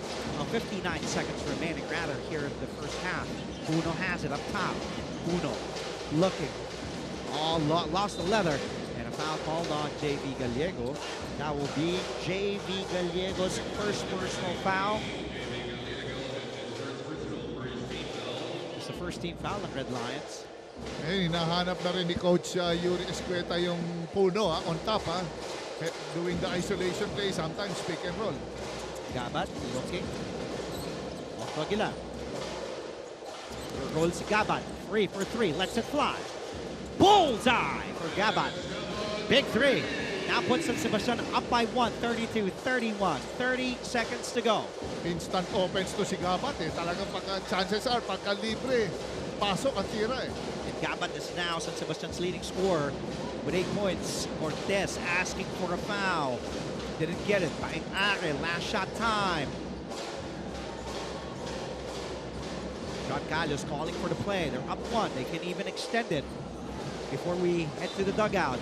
seconds remaining, rather, here in the first half. Puno has it up top. Puno looking. Oh, lost the leather. And a foul called on JV Gallego. That will be JV Gallego's first personal foul. It's the first team foul ng Red Lions. Eh, hinahanap na rin ni Coach Yuri Escueta yung Puno on top. Doing the isolation play, sometimes pick and roll. Gabat looking. Off to Aguilar. Rolls Gabat. Free for 3. Lets it fly. Bullseye for Gabat. Big 3. Now puts San Sebastian up by 1. 32-31. 30 seconds to go. Instant offense to si Gabat eh. Talagang pagka chances are, pagka libre, pasok ang tira eh. And Gabat is now San Sebastian's leading scorer with 8 points. Cortez asking for a foul. Didn't get it. Paing Are, last shot time. John Callos calling for the play. They're up 1. They can even extend it before we head to the dugout.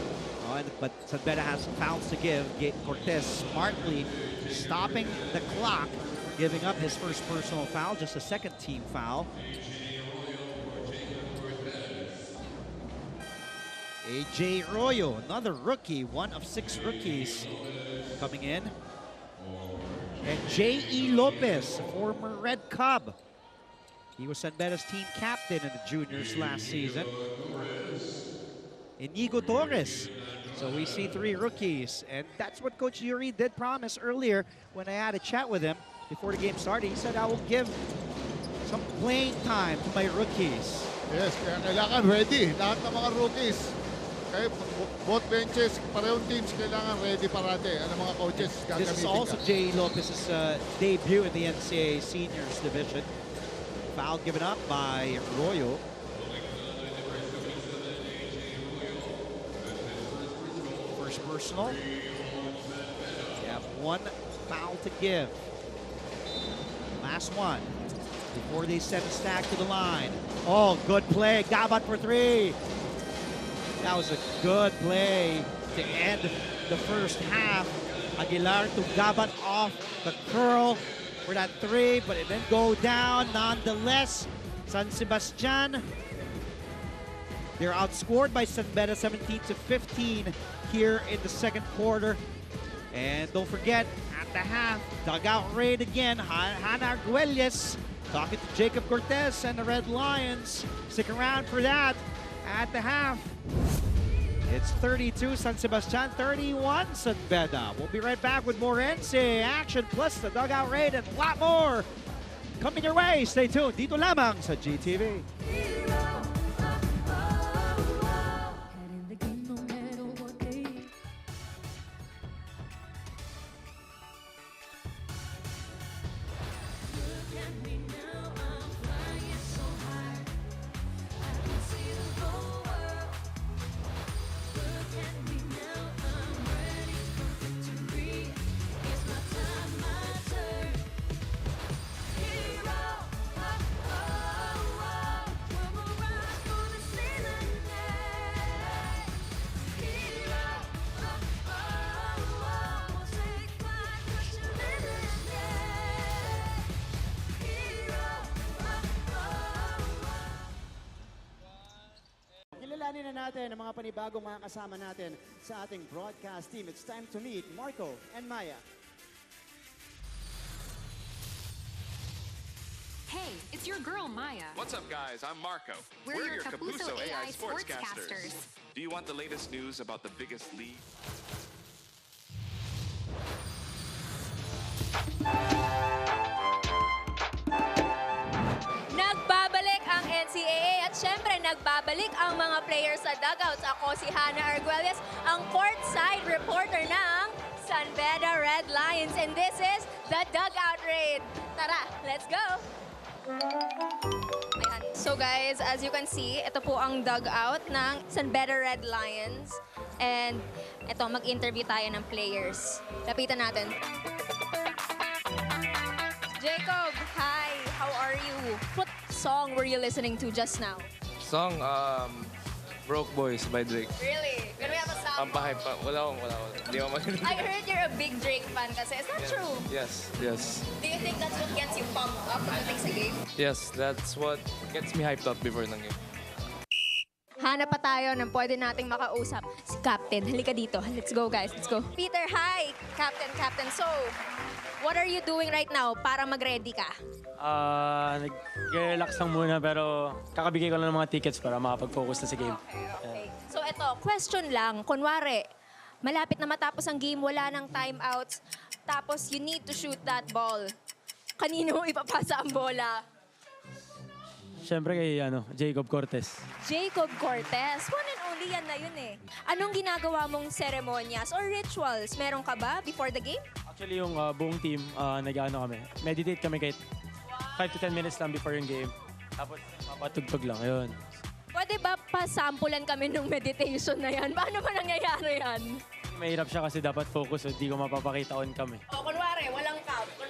But San Beda has some fouls to give. Cortez smartly stopping the clock, giving up his first personal foul, just a second team foul. AJ Arroyo, another rookie, 1 of 6 rookies coming in. And J.E. Lopez, former Red Cub. He was San Beda's team captain in the juniors last season. Inigo Torres. So we see 3 rookies, and that's what Coach Yuri did promise earlier when I had a chat with him before the game started. He said, I will give some playing time to my rookies. Yes, kaya kailangan ready. Lahat ng mga rookies. Kaya both benches, parehong teams kailangan ready parate. Ano mga coaches gagamitin This is also J.E. Lopez's debut in the NCAA Seniors Division. Foul given up by Arroyo. First personal. You have 1 foul to give. Last one before they send a stack to the line. Oh, good play. Gabat for 3. That was a good play to end the first half. Aguilar to Gabat off the curl for that 3, but it didn't go down. Nonetheless, San Sebastian, they're outscored by San Beda 17-15 here in the second quarter. And don't forget, at the half, dugout raid again. Hannah Arguelles talking to Jacob Cortez and the Red Lions. Stick around for that at the half. It's 32 San Sebastian, 31 San Beda. We'll be right back with more NCAA action plus the dugout raid and a lot more coming your way. Stay tuned. Dito lamang sa GTV. Kilalanin na natin ang mga panibagong mga kasama natin sa ating broadcast team. It's time to meet Marco and Maya. Hey, it's your girl, Maya. What's up, guys? I'm Marco. We're your Kapuso AI sportscasters. Do you want the latest news about the biggest league? Nagbabalik ang NCAA at syempre nagbabalik ang mga players sa dugouts. Ako si Hannah Arguelles, ang courtside reporter ng San Beda Red Lions, and this is the Dugout Raid. Tara, let's go! Ayan. So guys, as you can see, ito po ang dugout ng San Beda Red Lions. And ito, mag-interview tayo ng players. Lapitan natin. Jacob, hi. How are you? What song were you listening to just now? Song, Broke Boys by Drake. Really? Can we have a sample? Pampahype pa. Wala. Hindi ako makinig. I heard you're a big Drake fan kasi. Is that true? Yes. Do you think that's what gets you pumped up pagdating sa game? Yes, that's what gets me hyped up before ng game. Hanap pa tayo ng pwede nating makausap. Si Captain. Halika dito. Let's go, guys. Let's go. Peter, hi! Captain. So, what are you doing right now para mag-ready ka? Nag-relax lang muna pero kakabigay ko lang ng mga tickets para makapag-focus na sa game. Okay. So, eto, question lang. Kunwari, malapit na matapos ang game, wala nang timeouts, tapos you need to shoot that ball. Kanino mo ipapasa ang bola? Siyempre kay Jacob Cortez. Jacob Cortez. One and only yan na yun eh. Anong ginagawa mong seremonyas or rituals? Meron ka ba before the game? Actually yung buong team, kami. Meditate kami kahit 5 to 10 minutes lang before yung game. Tapos papatugtog lang, yun. Pwede ba pasampulan kami ng meditation na yan? Paano ba nangyayari yan? Mahirap siya kasi dapat focus, so di ko mapapakita on kami. O, kunwari, walang count. Yun.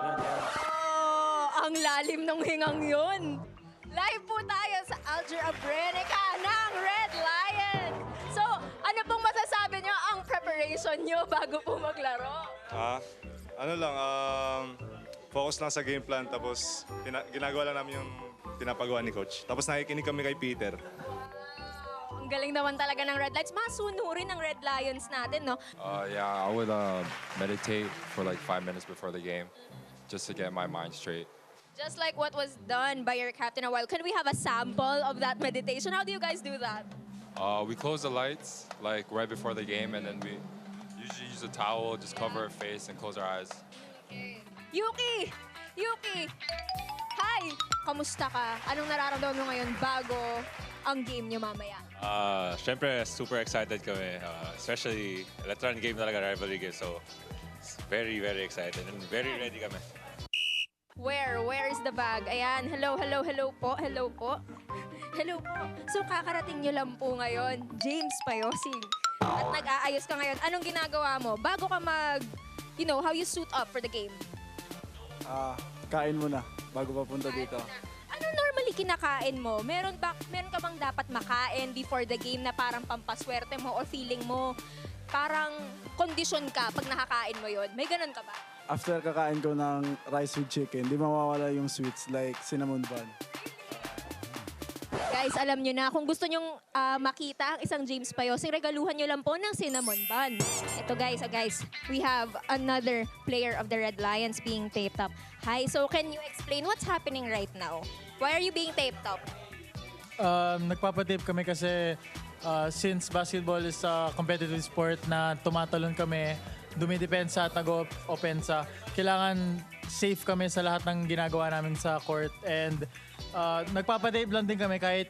Oh, ang lalim ng hingang yun. Live po tayo sa Alger Abrenica ng Red Lion. So, ano pong masasabi nyo ang preparation nyo bago po maglaro? Focus lang sa game plan, tapos ginagawa lang namin yung pinapagawa ni Coach. Tapos nakikinig kami kay Peter. Wow, ang galing naman talaga ng Red Lions. Masunurin ang Red Lions natin, no? I would meditate for like 5 minutes before the game, just to get my mind straight. Just like what was done by your captain a while. Can we have a sample of that meditation? How do you guys do that? We close the lights like right before the game, and then we usually use a towel, just cover our face and close our eyes. Okay. Yuki! Hi! Kamusta ka? Anong nararamdaman mo ngayon bago ang game nyo mamaya? Siyempre, super excited kami. Especially, veteran game talaga, rivalry game. So, very, very excited and very ready kami. Where is the bag? Ayan, hello po. So, kakarating nyo lang po ngayon. James Payosing. At nag-aayos ka ngayon. Anong ginagawa mo? Bago ka how you suit up for the game? Kain muna bago papunta dito. Ano normally kinakain mo? Meron ka bang dapat makain before the game na parang pampaswerte mo or feeling mo parang kondisyon ka pag nakakain mo yon? May ganun ka ba? After kakain ko ng rice with chicken, di mawawala yung sweets like cinnamon bun. Guys, alam nyo na, kung gusto nyong makita ang isang James Payosing, regaluhan nyo lang po ng cinnamon bun. Ito guys, we have another player of the Red Lions being taped up. Hi, so can you explain what's happening right now? Why are you being taped up? Nagpapatape kami kasi since basketball is a competitive sport na tumatalon kami, dumidepensa at nag-opensa, kailangan safe kami sa lahat ng ginagawa namin sa court. And nagpapatape lang din kami kahit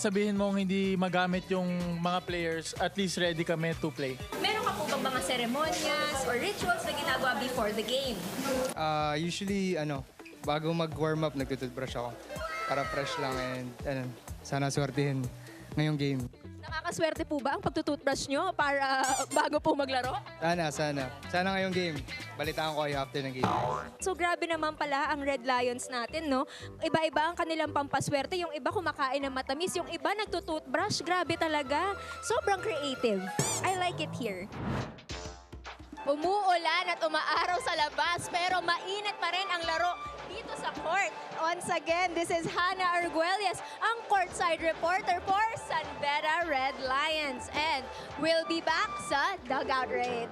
sabihin mong hindi magamit yung mga players, at least ready kami to play. Meron ka po bang mga ceremonias or rituals na ginagawa before the game? Usually, bago mag-warm up, nagtututbrush ako para fresh lang and sana swertihin ngayong game. Nakakaswerte po ba ang pagtututbrush nyo para bago po maglaro? Sana ngayong game. Balitaan ko kayo after ng game. So grabe naman pala ang Red Lions natin, no? Iba-iba ang kanilang pampaswerte. Yung iba kumakain ng matamis, yung iba nagtututbrush. Grabe talaga. Sobrang creative. I like it here. Umuulan at umaaraw sa labas pero mainit pa rin ang laro dito dito sa court. Once again, this is Hannah Arguelles, ang courtside reporter for San Beda Red Lions. And we'll be back sa Dugout Raid.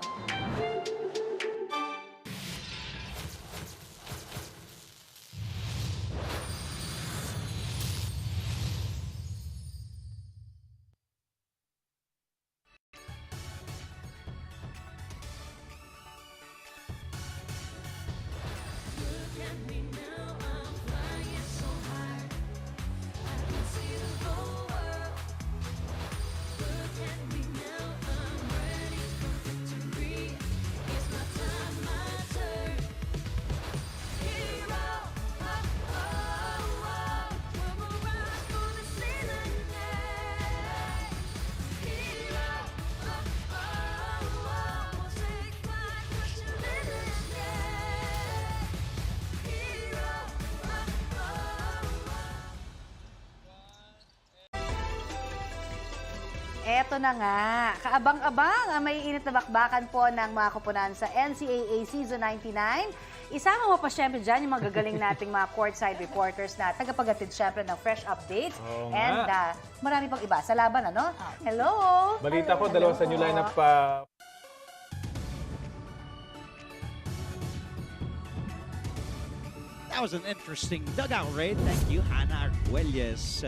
Eto na nga, kaabang-abang ang may init na bakbakan po ng mga koponan sa NCAA Season 99. Isama mo pa syempre dyan yung mga gagaling nating mga courtside reporters na tagapagatid syempre ng fresh updates. Oo And marami pang iba sa laban, ano? Hello! Balita ko, Hello. dalawa sa new lineup pa. That was an interesting dugout raid. Thank you, Hannah Arguelles,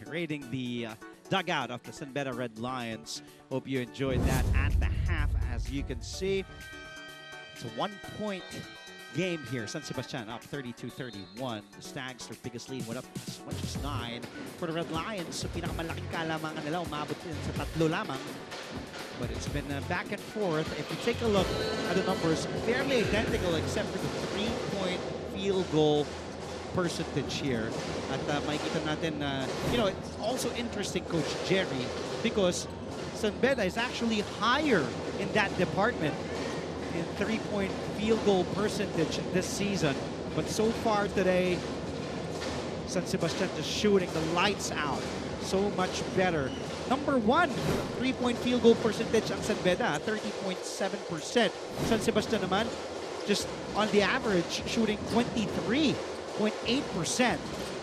raiding the dugout of the San Beda Red Lions. Hope you enjoyed that at the half. As you can see, it's a 1-point game here. San Sebastian up 32-31. The Stags, their biggest lead, went up as much as 9. For the Red Lions, so pinakamalaking kalamangan nila, umabot din sa 3 lamang. But it's been back and forth. If you take a look at the numbers, fairly identical except for the 3-point field goal percentage here. At makikita natin na, it's also interesting, Coach Jerry, because San Beda is actually higher in that department in 3-point field goal percentage this season. But so far today, San Sebastian just shooting the lights out. So much better. Number 1, 3-point field goal percentage ang San Beda, 30.7%. San Sebastian naman, just on the average, shooting 23.8%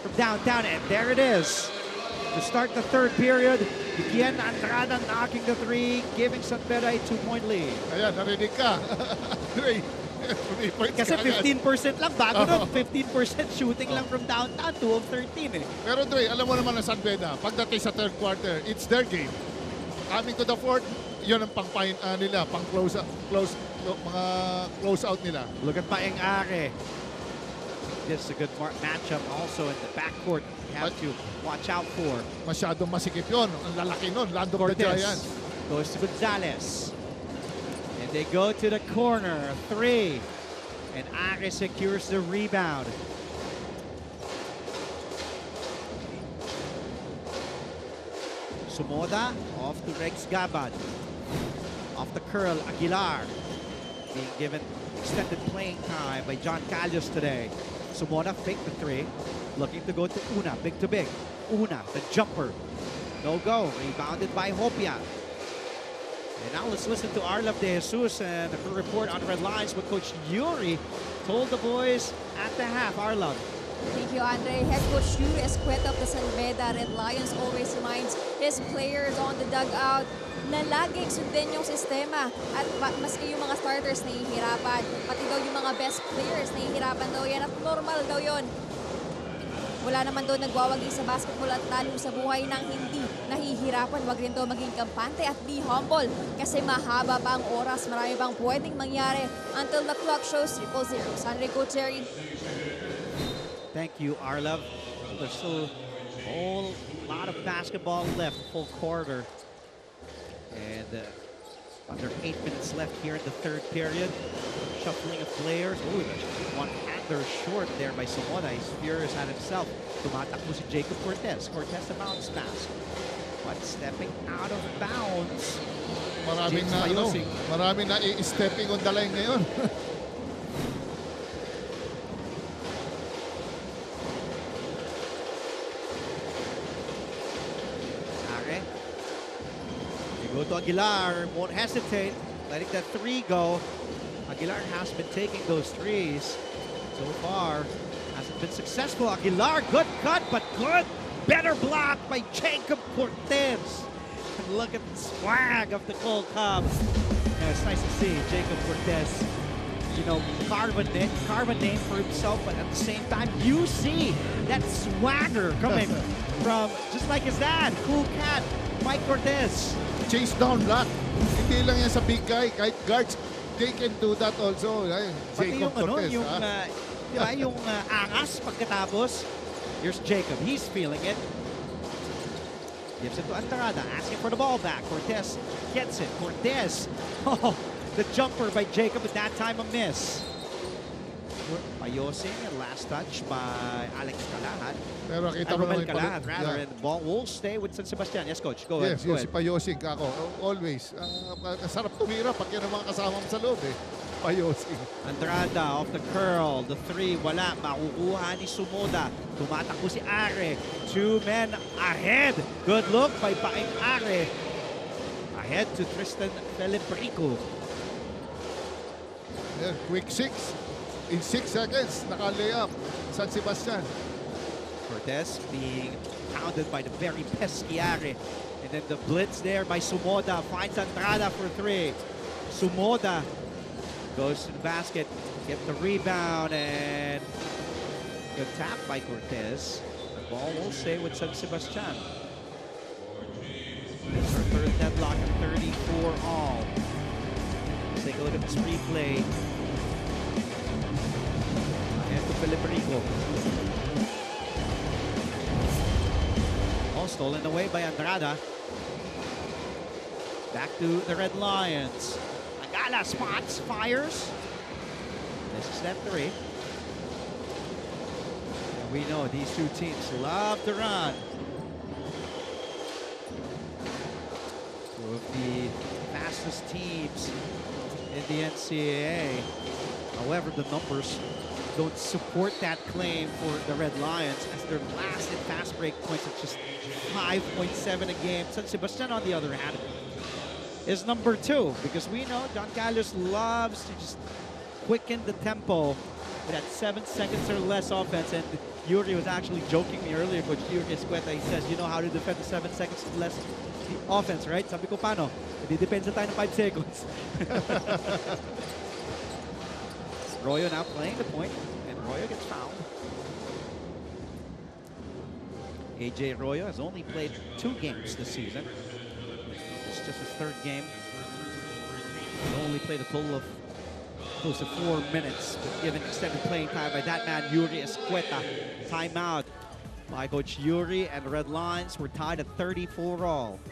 from downtown. And there it is. To start the third period, Gian Andrada knocking the 3, giving San Beda a 2-point lead. Ayan, narinig ka. Dre, kasi 15% lang, bago nun, 15% shooting lang from downtown, 2 of 13 eh. Pero Dre, alam mo naman ang San Beda, pagdating sa third quarter, it's their game. Coming to the fourth, yun ang nila, pang close out nila. Look at Paeng Are. This is a good matchup also in the backcourt. You have to watch out for. Masyadong masikip yun. Ang lalaki nun, land of the Giants. Goes to Gonzalez. And they go to the corner, 3. And Are secures the rebound. Sumoda off to Rex Gabad. Off the curl, Aguilar. Being given extended playing time by John Callos today. Sumoda fake the 3. Looking to go to Una, big to big. Una, the jumper. No go. Rebounded by Hopia. And now let's listen to Arlov De Jesus and her report on Red Lions, what Coach Yuri told the boys at the half. Arlov. Thank you, Andre. Head coach Yuri Escueta of the San Beda Red Lions always reminds his players on the dugout na laging sundin yung sistema. At maski yung mga starters nahihirapan, pati daw yung mga best players nahihirapan daw yan. At normal daw yun. Wala naman daw nagwawagi sa basketball at lalo sa buhay nang hindi nahihirapan. Wag rin daw maging kampante at be humble kasi mahaba pa ang oras. Marami pang pwedeng mangyari until the clock shows 0-0. San Rico, Cherry. Thank you, Arlov. There's still a whole lot of basketball left, full quarter. And under 8 minutes left here in the third period. Shuffling of players. Ooh, one-hander short there by Somoda. He's furious at himself. Tumatakbo si Jacob Cortez. Cortez a bounce pass. But stepping out of bounds. Maraming na i-stepping on the line ngayon. Go to Aguilar, won't hesitate, letting that 3 go. Aguilar has been taking those 3s so far. been successful. Aguilar, good cut, but good. Better block by Jacob Cortez. And look at the swag of the Gold Cubs. Yeah, it's nice to see Jacob Cortez, you know, carve a name for himself, but at the same time, you see that swagger coming from, just like his dad, cool cat, Mike Cortez. Chase down block. Hindi lang yan sa big guy. Kahit guards, they can do that also. Pati Jacob yung, Cortez. yung, di ba, yung angas pagkatapos. Here's Jacob. He's feeling it. Gives it to Andrada, asking for the ball back. Cortez gets it. Cortez. Oh, the jumper by Jacob, at that time a miss. Ayosing, and last touch by Alex Calahat. Pero kita mo naman Calahat, rather, and the ball will stay with San Sebastian. Yes, Coach. Go ahead. Yes, Go si ahead. Payosing ako. Always. Sarap tumira pag yan ang mga kasama mo sa loob eh. Payosing. Andrada off the curl. The three, wala. Makukuha ni Sumoda. Tumatakbo si Are. 2 men ahead. Good look by Paeng Are. Ahead to Tristan Feliprico. Yeah, quick 6. In 6 seconds, naka-layup. San Sebastian. Cortez being pounded by the very pesky Are. And then the blitz there by Sumoda. Finds Andrada for 3. Sumoda goes to the basket, get the rebound, and good tap by Cortez. The ball will stay with San Sebastian. It's our third deadlock at 34 all. Let's take a look at this replay. And to Feliprico. Ball stolen away by Andrada. Back to the Red Lions. Agala spots, fires. This is step 3. And we know these two teams love to run. Two of the fastest teams in the NCAA. However, the numbers don't support that claim for the Red Lions, as their last in fast break points are just 5.7 a game. San Sebastian, on the other hand, is number 2, because we know John Carlos loves to just quicken the tempo with that 7 seconds or less offense. And Yuri was actually joking me earlier, Coach Yuri Escueta. He says, you know how to defend the 7 seconds less offense, right? Sabi ko, paano? Hindi depensa tayo ng 5 seconds. Royo now playing the point, and Royo gets fouled. AJ Royo has only played 2 games this season. It's just his 3rd game. He only played a total of close to 4 minutes, but given extended playing time by that man, Yuri Escueta. Timeout by Coach Yuri, and the Red Lions were tied at 34 all.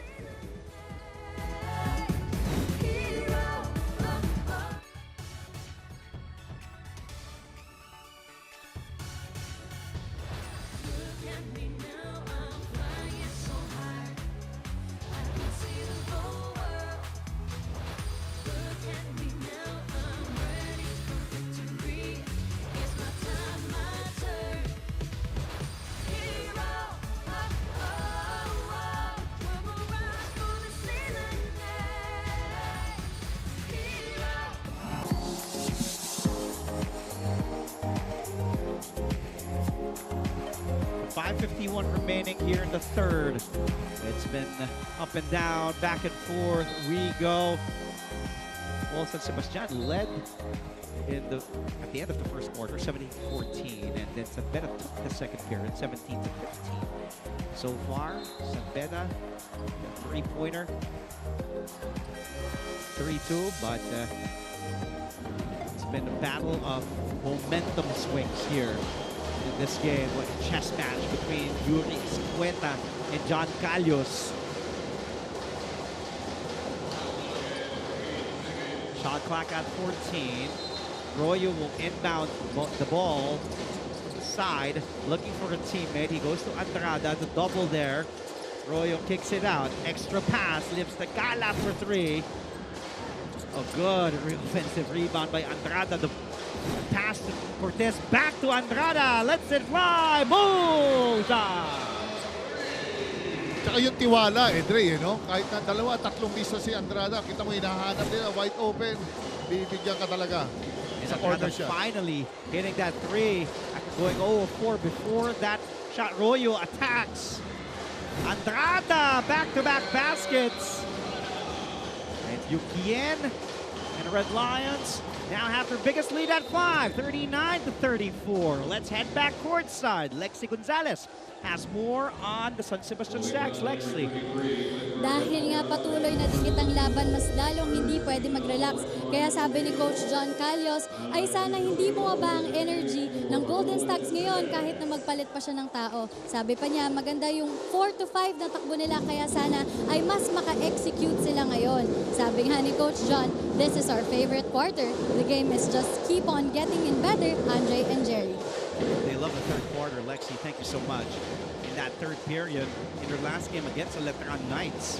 Remaining here in the 3rd. It's been up and down, back and forth. We go. Well, San Sebastian led at the end of the first quarter, 17-14, and then San Beda took the second period, 17-15. So far, San Beda, a 3-pointer, 3-2, but it's been a battle of momentum swings here in this game. What a chess match between Yuri Escueta and John Carlos. Shot clock at 14. Royo will inbound the ball to the side, looking for a teammate. He goes to Andrada, the double there. Royo kicks it out. Extra pass, lifts the Gala for 3. A good offensive rebound by Andrada. The pass to Cortez, back to Andrada. Lets it fly. Bullseye! Tsaka yung tiwala, Dre, no? Kahit na 2-3 piso si Andrada, kita mo hinahanap nila, wide open, bibigyan ka talaga. And Sa Andrada corner siya. finally hitting that 3 at the going 0-4 before that shot. Royo attacks. Andrada, back-to-back baskets. And Yukien and Red Lions now have their biggest lead at 5, 39-34. Let's head back courtside. Lexi Gonzalez has more on the San Sebastian Stags. Lexi. Dahil nga patuloy na dikit ang laban, mas lalong hindi pwede mag-relax. Kaya sabi ni Coach John Calios ay sana hindi bumaba ang energy ng Golden Stags ngayon kahit na magpalit pa siya ng tao. Sabi pa niya, maganda yung 4-5 na takbo nila kaya sana ay mas maka-execute sila ngayon. Sabi nga ni Coach John, this is our favorite quarter. The game is just keep on getting in better, Andre and Jerry. They love the third quarter. Lexi, thank you so much. In that third period, in their last game against the Letran Knights,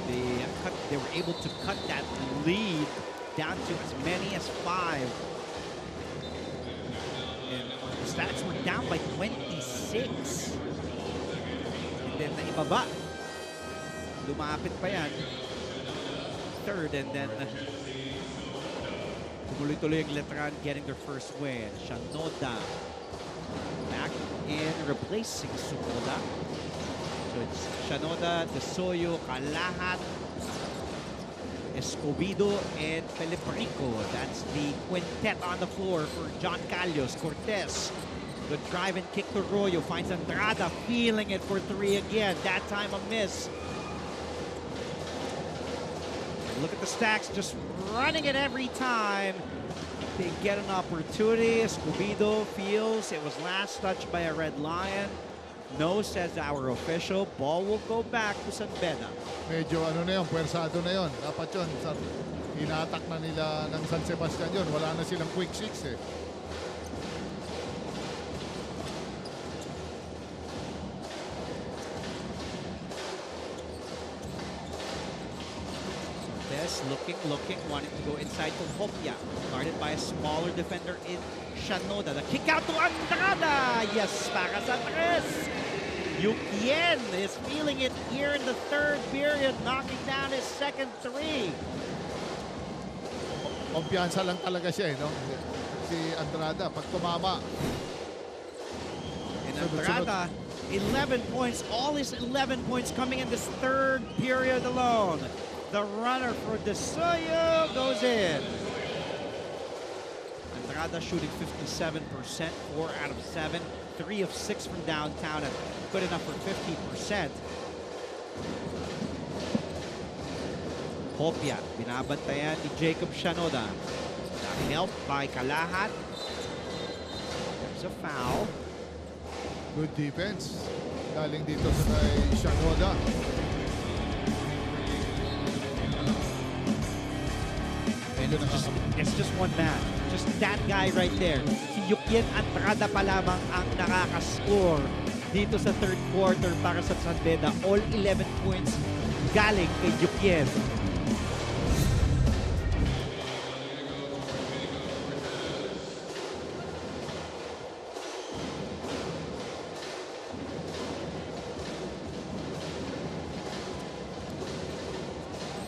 they were able to cut that lead down to as many as 5. And the Stags were down by 26. And then naibaba. Lumapit pa yan. Third, and then tumuloy-tuloy ang Letran getting their first win. Shanoda back in replacing Sumoda. So it's Shanoda, Desoyo, Kalahat, Escobedo, and Felipe-Rico. That's the quintet on the floor for John Calios. Cortez, the drive and kick to Royo, finds Andrada, feeling it for 3 again. That time a miss. Look at the Stags just running it every time they get an opportunity. Escobedo feels it was last touched by a Red Lion. No, says our official. Ball will go back to San Beda. Medyo ano na yun, puwersado na yun. Dapat yun, ina-attack na nila ng San Sebastian yun. Wala na silang quick 6 eh. Looking, wanting to go inside to Hopia. Guarded by a smaller defender in Shanoda. The kick out to Andrada. Yes, para sa tres. Yukien is feeling it here in the third period, knocking down his second 3. Kumpiyansa lang talaga siya eh, no? Si Andrada, pag tumama. And Andrada, 11 points. All his 11 points coming in this third period alone. The runner for Desoyo goes in. Andrada shooting 57%, 4 out of 7, 3 of 6 from downtown, and good enough for 50%. Hopia, binabantayan ni Jacob Shanoda. Helped by Kalahat. There's a foul. Good defense. Galing dito sa kay Shanoda. It's just one man. Just that guy right there. Si Yukien Andrada pa lamang ang nakaka-score dito sa third quarter para sa San Beda. All 11 points galing kay Yukien.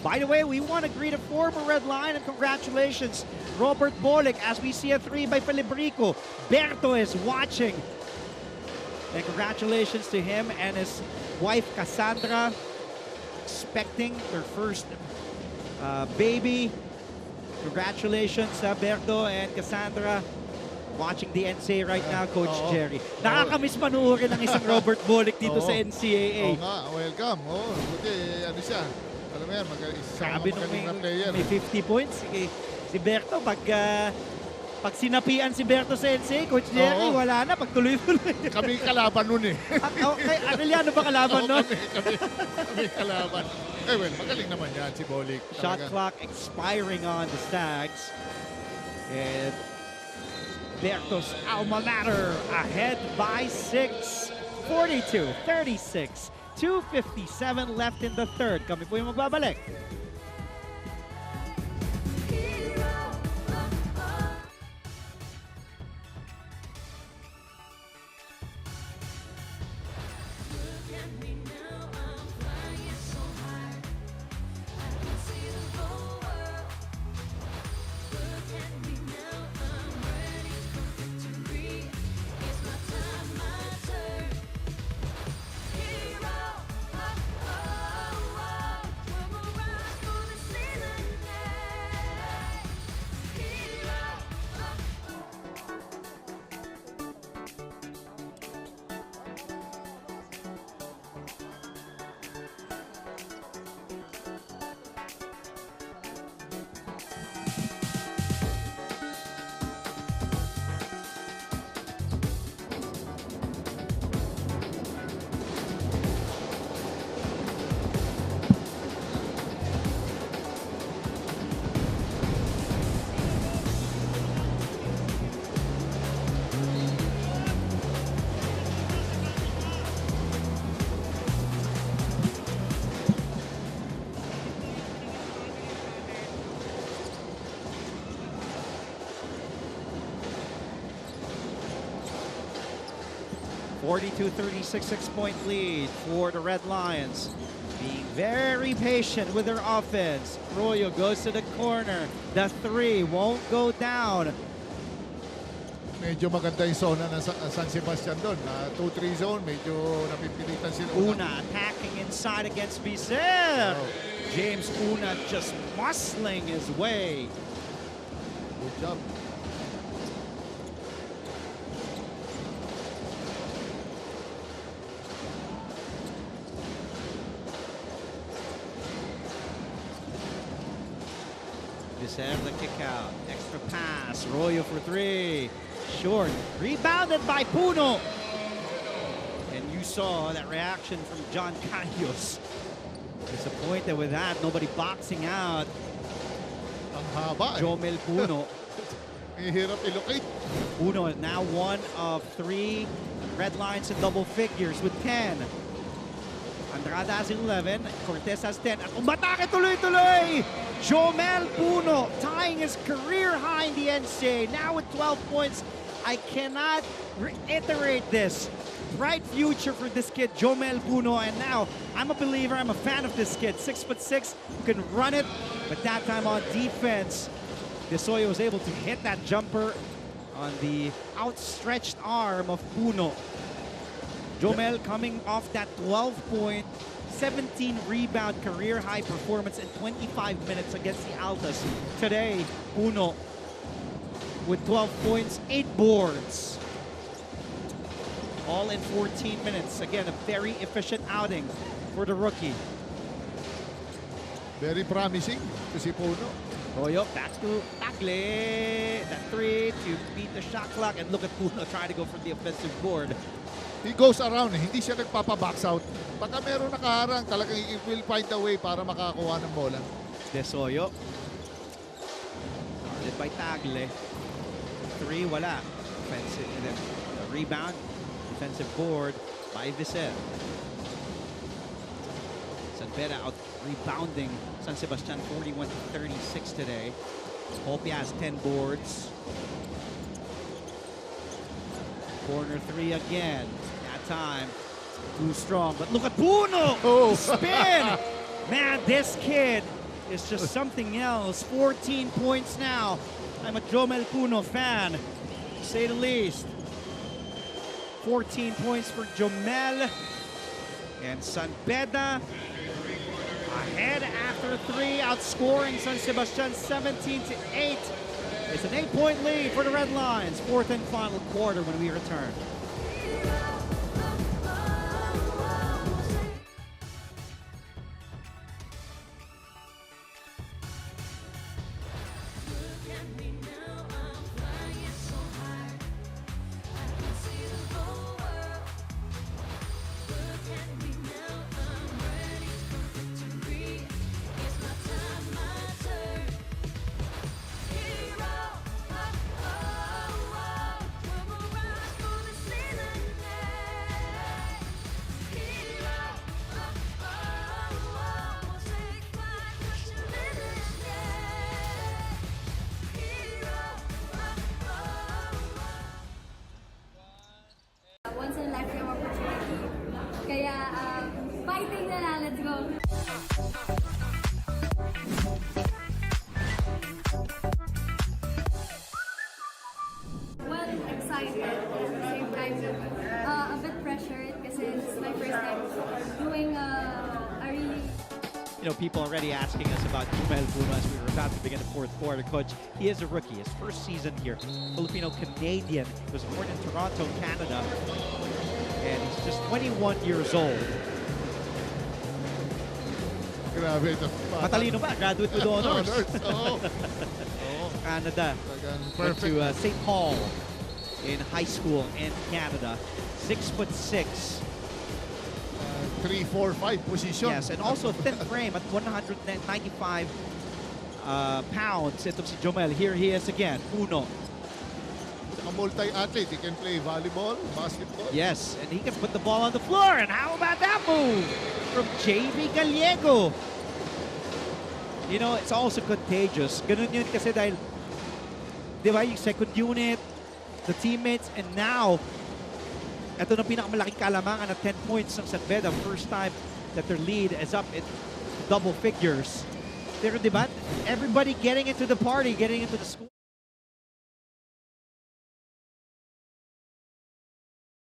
By the way, we want to greet a former Red Lion and congratulations, Robert Bolick, as we see a 3 by Felipe-Rico. Berto is watching. And congratulations to him and his wife, Cassandra, expecting their first baby. Congratulations, Berto and Cassandra. Watching the NCAA right now, Coach Jerry. Nakakamiss panuorin ng isang Robert Bolick dito sa NCAA. Oo nga, welcome. Buti, ano siya. Alam mo yan, Sabi nung magaling na player. may 50 points. Si Berto, pag sinapian si Berto sa NCAA, Coach Jerry, wala na, pag tuloy-tuloy. Kami kalaban nun eh. Okay, Arellano ba kalaban nun? Kami kalaban. Eh well, magaling naman yan si Bolick. Shot clock expiring on the Stags. And Berto's alma mater ahead by 6. 42-36. 2:57 left in the third. Kami po yung magbabalik. 42-36, 6-point lead for the Red Lions. Being very patient with their offense. Arroyo goes to the corner. The three won't go down. Medyo maganda yung zona ng San Sebastian doon. 2-3 zone, medyo napipilitan sila. Una attacking inside against Bizer. Oh. James Una just muscling his way. Good job. Bizer the kick out. Extra pass. Arroyo for three. Short. Rebounded by Puno. And you saw that reaction from John Cayos. Disappointed with that. Nobody boxing out. Ang haba. Jomel Puno. Hirap ilocate. Puno is now one of three Red Lions in double figures with 10. Andrada has 11. Cortez has 10. At umatake tuloy-tuloy! Jomel Puno tying his career high in the NCAA. Now with 12 points. I cannot reiterate this. Bright future for this kid, Jomel Puno. And now, I'm a believer. I'm a fan of this kid. 6'6", can run it. But that time on defense, Desoyo was able to hit that jumper on the outstretched arm of Puno. Jomel coming off that 12-point, 17-rebound career-high performance in 25 minutes against the Altas. Today, Puno with 12 points, 8 boards. All in 14 minutes. Again, a very efficient outing for the rookie. Very promising to si Puno. Royo back to Tagle. That three to beat the shot clock. And look at Puno trying to go for the offensive board. He goes around, hindi siya nagpapa-box out. Baka meron nakaharang, talagang he will find a way para makakuha ng bola. Desoyo. Started by Tagle. Three, wala. Offensive, and then a rebound. Defensive board by Vicer. San Beda out rebounding San Sebastian 41-36 today. Hope he has 10 boards. Corner three again. That time, too strong. But look at Puno! Oh. Spin! Man, this kid is just something else. 14 points now. I'm a Jomel Puno fan, to say the least. 14 points for Jomel. And San Beda ahead after three, outscoring San Sebastian 17-8. It's an 8-point lead for the Red Lions. Fourth and final quarter when we return. Once in a lifetime opportunity. Kaya, fighting na lang. Let's go. Well, excited at the same time. A bit pressured kasi this is my first time doing a really... You know, people already asking us about Jomel Puno as we were about to begin the fourth quarter. Coach, he is a rookie. His first season here. Filipino-Canadian. He was born in Toronto, Canada. And he's just 21 years old. Grabe ito. Matalino ba? Graduate with honors. Oo. Canada. Went Perfect. to St. Paul in high school in Canada. 6'6". 3, 4, 5 position. Yes, and also thin frame at 195 pounds. Itong si Jomel. Here he is again. Puno. A multi-athlete. He can play volleyball, basketball. Yes, and he can put the ball on the floor. And how about that move from JV Gallego? You know, it's also contagious. Ganun yun kasi dahil, di ba, yung second unit, the teammates, and now Ito na pinakamalaking kalamangan at 10 points ng San Beda. First time that their lead is up in double figures. Pero diba, everybody getting into the party, getting into the school.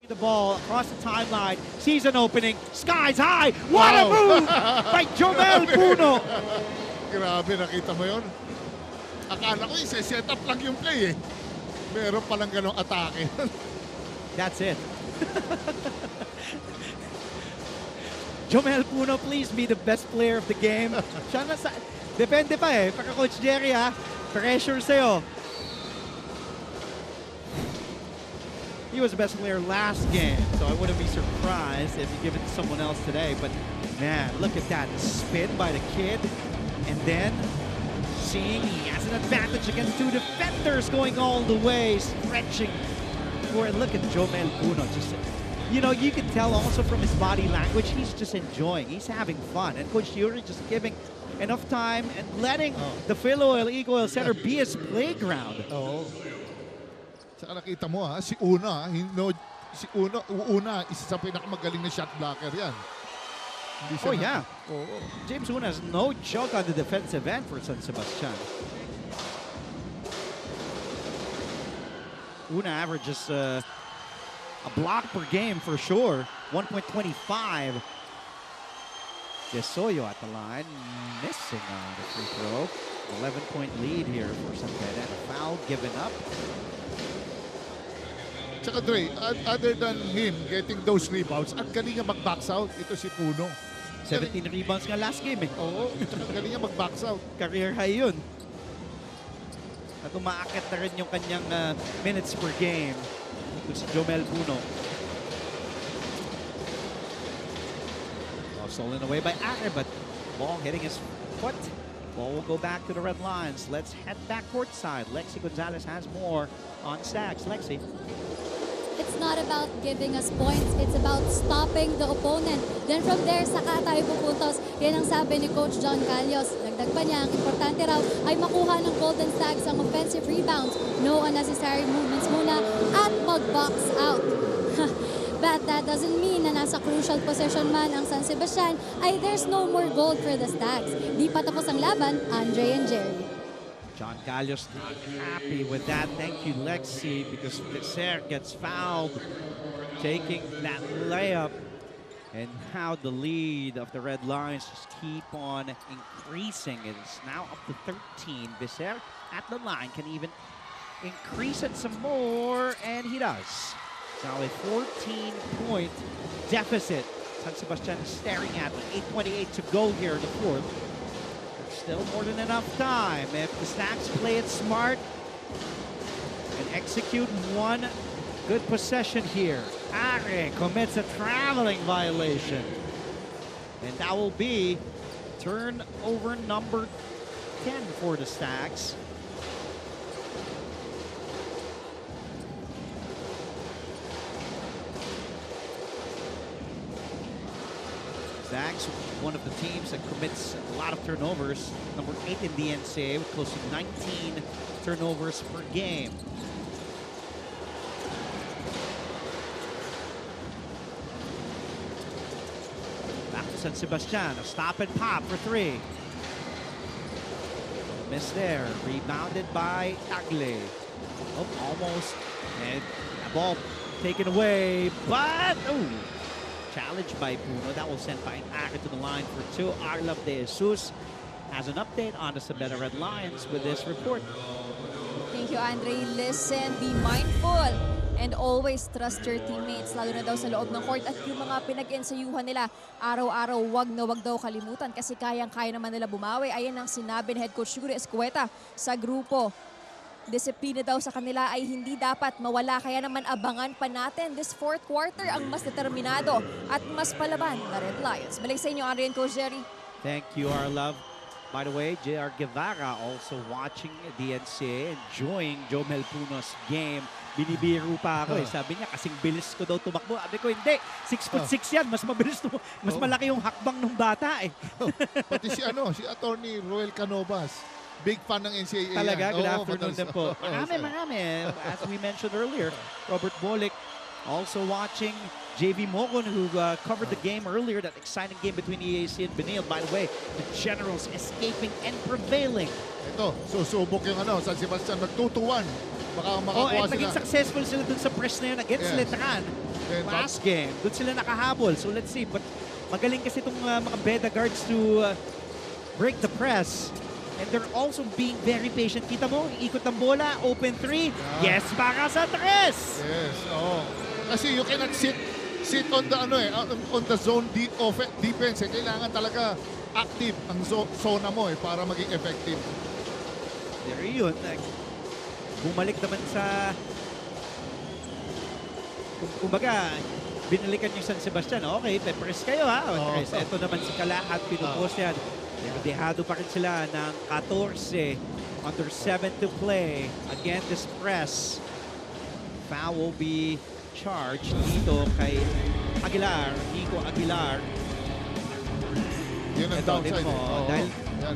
The ball across the timeline, season opening, skies high. What a move by Jomel Puno. Grabe, nakita mo yun? Akala ko set up lang yung play eh. Meron palang ganong atake. That's it. Jomel Puno, please be the best player of the game. Siya na sa... Depende pa eh. Pagka Coach Jerry ha, pressure sa'yo. He was the best player last game, so I wouldn't be surprised if you give it to someone else today. But man, look at that spin by the kid. And then seeing he has an advantage against two defenders going all the way, stretching. Look at Jomel Puno. Just, you know, you can tell also from his body language, he's just enjoying. He's having fun. And Coach Yuri just giving enough time and letting the Philoil Eco Oil Center be his playground. Saka nakita mo ha, si Una, isa sa pinakamagaling na shot blocker yan. Yeah. James Una has no joke on the defensive end for San Sebastian. Una averages a block per game for sure. 1.25. Desoyo at the line, missing on the free throw. 11-point lead here for San Beda. And a foul given up. Tsaka Dre, other than him getting those rebounds, ang galing niya mag-box out. Ito si Puno. 17 rebounds nga last game eh. Oo, tsaka galing niya mag-box out. Career high yun. At umaakit na rin yung kanyang minutes per game. Ito si Jomel Puno. Stolen away by Are, but ball hitting his foot. Ball will go back to the Red Lions. Let's head back courtside. Lexi Gonzalez has more on Stags. Lexi. It's not about giving us points. It's about stopping the opponent. Then from there, saka tayo pupuntos. Yan ang sabi ni Coach John Calios. Dagdag pa niya, ang importante raw ay makuha ng Golden Stags ang offensive rebounds. No unnecessary movements muna at mag-box out. But that doesn't mean na nasa crucial position man ang San Sebastian ay there's no more gold for the Stags. Di pa tapos ang laban, Andre and Jerry. John Calios not happy with that. Thank you, Lexi, because Pisser gets fouled, taking that layup. And now the lead of the Red Lions just keep on increasing. It's now up to 13. Pisser at the line can even increase it some more, and he does. Now a 14-point deficit. San Sebastian is staring at 8:28 to go here in the fourth. Still more than enough time if the Stags play it smart and execute one good possession here. Are commits a traveling violation. And that will be turnover number 10 for the Stags. Stags, one of the teams that commits a lot of turnovers. Number 8 in the NCAA with close to 19 turnovers per game. Back to San Sebastian, a stop and pop for 3. Miss there, rebounded by Tagle. Oh, almost, and the ball taken away, but, challenged by Puno. That will send by Are to the line for 2. Arlov de Jesus has an update on the San Beda Red Lions with this report. Thank you, Andre. Listen, be mindful, and always trust your teammates, lalo na daw sa loob ng court. At yung mga pinag-ensayuhan nila, araw-araw, wag na wag daw kalimutan kasi kayang-kaya naman nila bumawi. Ayan ang sinabi ni Head Coach Yuri Escueta sa grupo. Disiplina daw sa kanila ay hindi dapat mawala, kaya naman abangan pa natin this fourth quarter ang mas determinado at mas palaban na Red Lions. Balik sa inyo, Andre and Coach Jerry. Thank you, Arlov. By the way, J.R. Guevara also watching the NCAA, enjoying Jomel Puno's game. Binibiro pa ako eh. Sabi niya, kasing bilis ko daw tumakbo. Sabi ko, hindi. 6'6" yan. Mas mabilis mas malaki yung hakbang ng bata eh. Pati si Attorney Roel Canovas. Big fan ng NCAA. Talaga, good afternoon din po. Marami. As we mentioned earlier, Robert Bolick Also watching JV Mogon, who covered the game earlier, that exciting game between EAC and Benil. By the way, the Generals escaping and prevailing. Ito, susubok yung San Sebastian, nag-2-1. Baka Oh, makakuha and sila. naging successful sila dun sa press na yun against Yes. Letran. Then, Last game, dun sila nakahabol. So let's see. But magaling kasi itong mga Beda guards to break the press. And they're also being very patient. Kita mo, ikot ng bola, open 3. Yes, para sa 3! Yes, oo. Kasi you cannot sit on the on the zone defense. Kailangan talaga active ang zona mo para maging effective. There yun. Bumalik naman sa... Kumbaga, binalikan yung San Sebastian. Okay, pe-press kayo ha. Press. Ito naman si Kala at pinupos yan. Dehado pa rin sila ng 14. Under 7 to play. Again, this press. Foul will be charged dito kay Aguilar. Nico Aguilar. Yun ang downside.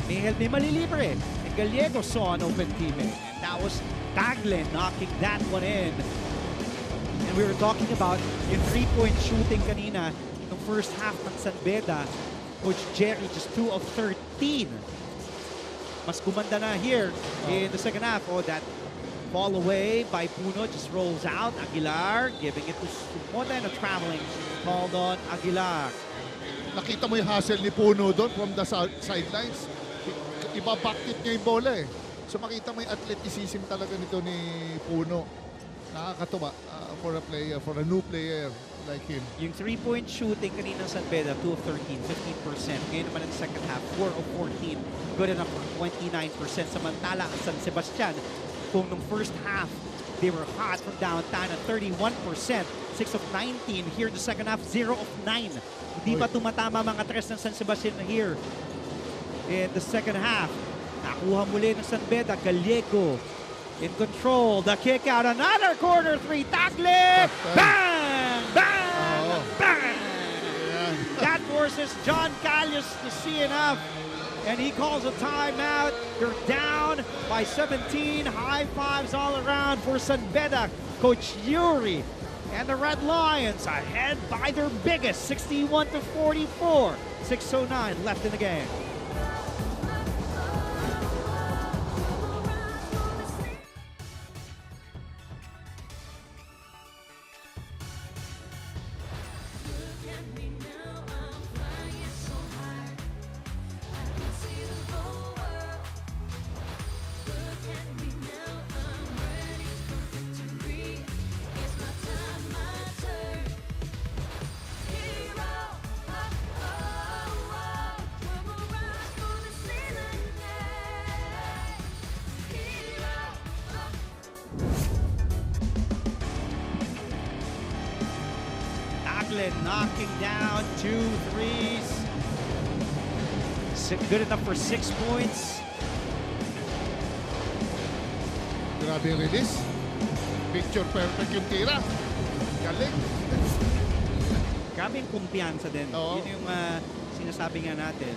Dahil may malilibre. And Gallego saw an open teammate. And that was Tagle knocking that one in. And we were talking about yung 3-point shooting kanina ng first half ng San Beda. Coach Jerry just 2 of 13. Mas kumanda na here in the second half. Oh, that ball away by Puno just rolls out. Aguilar giving it to Sumoda and a traveling called on Aguilar. Nakita mo yung hustle ni Puno doon from the sidelines. Iba backtip niya yung bola eh. So makita mo yung athleticism talaga nito ni Puno. Nakakatuwa for a player, for a new player like him. Yung 3-point shooting kanina San Beda, 2 of 13, 15%. Ngayon naman in the second half, 4 of 14. Good enough for 29%. Samantala ang San Sebastian, kung nung first half, they were hot from downtown at 31%. 6 of 19. Here in the second half, 0 of 9. Hindi pa tumatama mga tres ng San Sebastian here in the second half. Nakuha muli ng San Beda, Gallego in control. The kick out, another corner 3. Tagle! Bang! Bang! Bang! That forces John Calles to see enough. And he calls a timeout. They're down by 17. High fives all around for San Beda. Coach Yuri and the Red Lions ahead by their biggest, 61-44. 6:09 left in the game. Knocking down 2 threes. Good enough for 6 points. Grabe yung release. Picture perfect yung tira. Galing. Grabe yung kumpiyansa din. Yun yung sinasabi nga natin.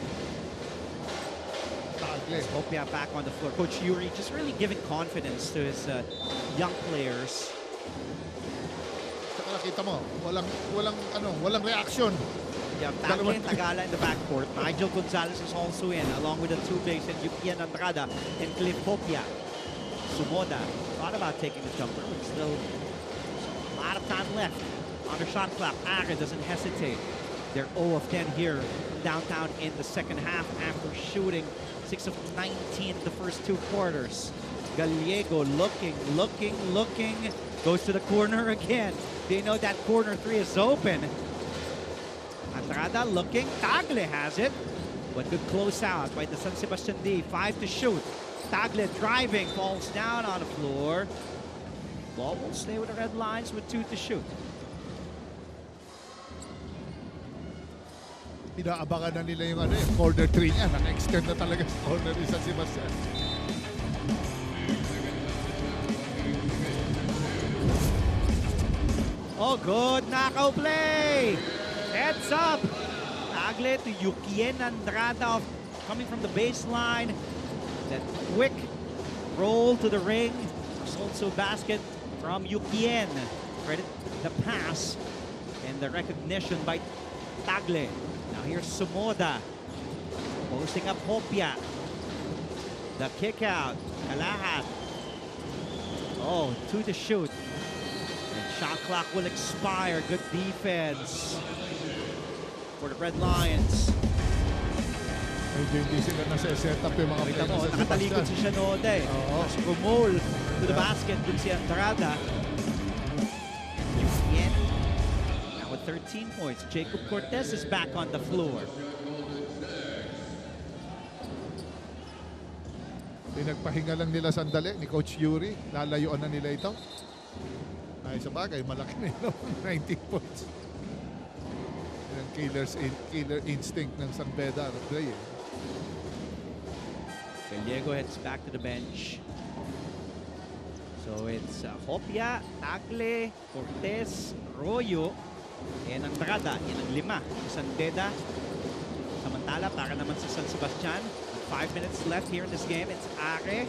Hopia back on the floor. Coach Yuri just really giving confidence to his young players. Nakita mo, walang reaction. Yeah, Tagle and Tagala in the backcourt. Nigel Gonzalez is also in, along with the two bigs and Yukian Andrada and Cliff Hopia. Sumoda thought about taking the jumper, but still a lot of time left on the shot clock. Aga doesn't hesitate. They're 0 of 10 here downtown in the second half after shooting 6 of 19 in the first 2 quarters. Gallego looking, goes to the corner again. They know that corner 3 is open. Andrada looking, Tagle has it. But good close out by the San Sebastian D. 5 to shoot. Tagle driving, falls down on the floor. Ball will stay with the Red Lions with 2 to shoot. Inaabangan na nila yung corner 3 niya. Naka-extend na talaga sa corner ni San Sebastian. Oh, good knockout play. Heads up. Tagle to Yukien Andrada coming from the baseline. That quick roll to the ring. There's also a basket from Yukien. credit the pass and the recognition by Tagle. Now here's Sumoda. Posting up Hopia. The kick out. Kalahat. Oh, 2 to shoot. And shot clock will expire. Good defense for the Red Lions. Medyo hindi sila nasa-set up yung mga Kita players mo, sa nakatalikod si Sebastian. Shanoda eh. Tapos rumol to the basket dun si Andrada. Again, now with 13 points. Jacob Cortez is back on the floor. Pinagpahinga lang nila sandali ni Coach Yuri. Lalayuan na nila ito. Ay, sa bagay, malaki na yun. 19 points. Yan, killer instinct ng San Beda Red Lions. Gallego heads back to the bench. So it's Hopia, Tagle, Cortez, Royo, and Andrada. Yan ang 5 sa San Beda. Samantala, para naman sa San Sebastian. 5 minutes left here in this game. It's Are,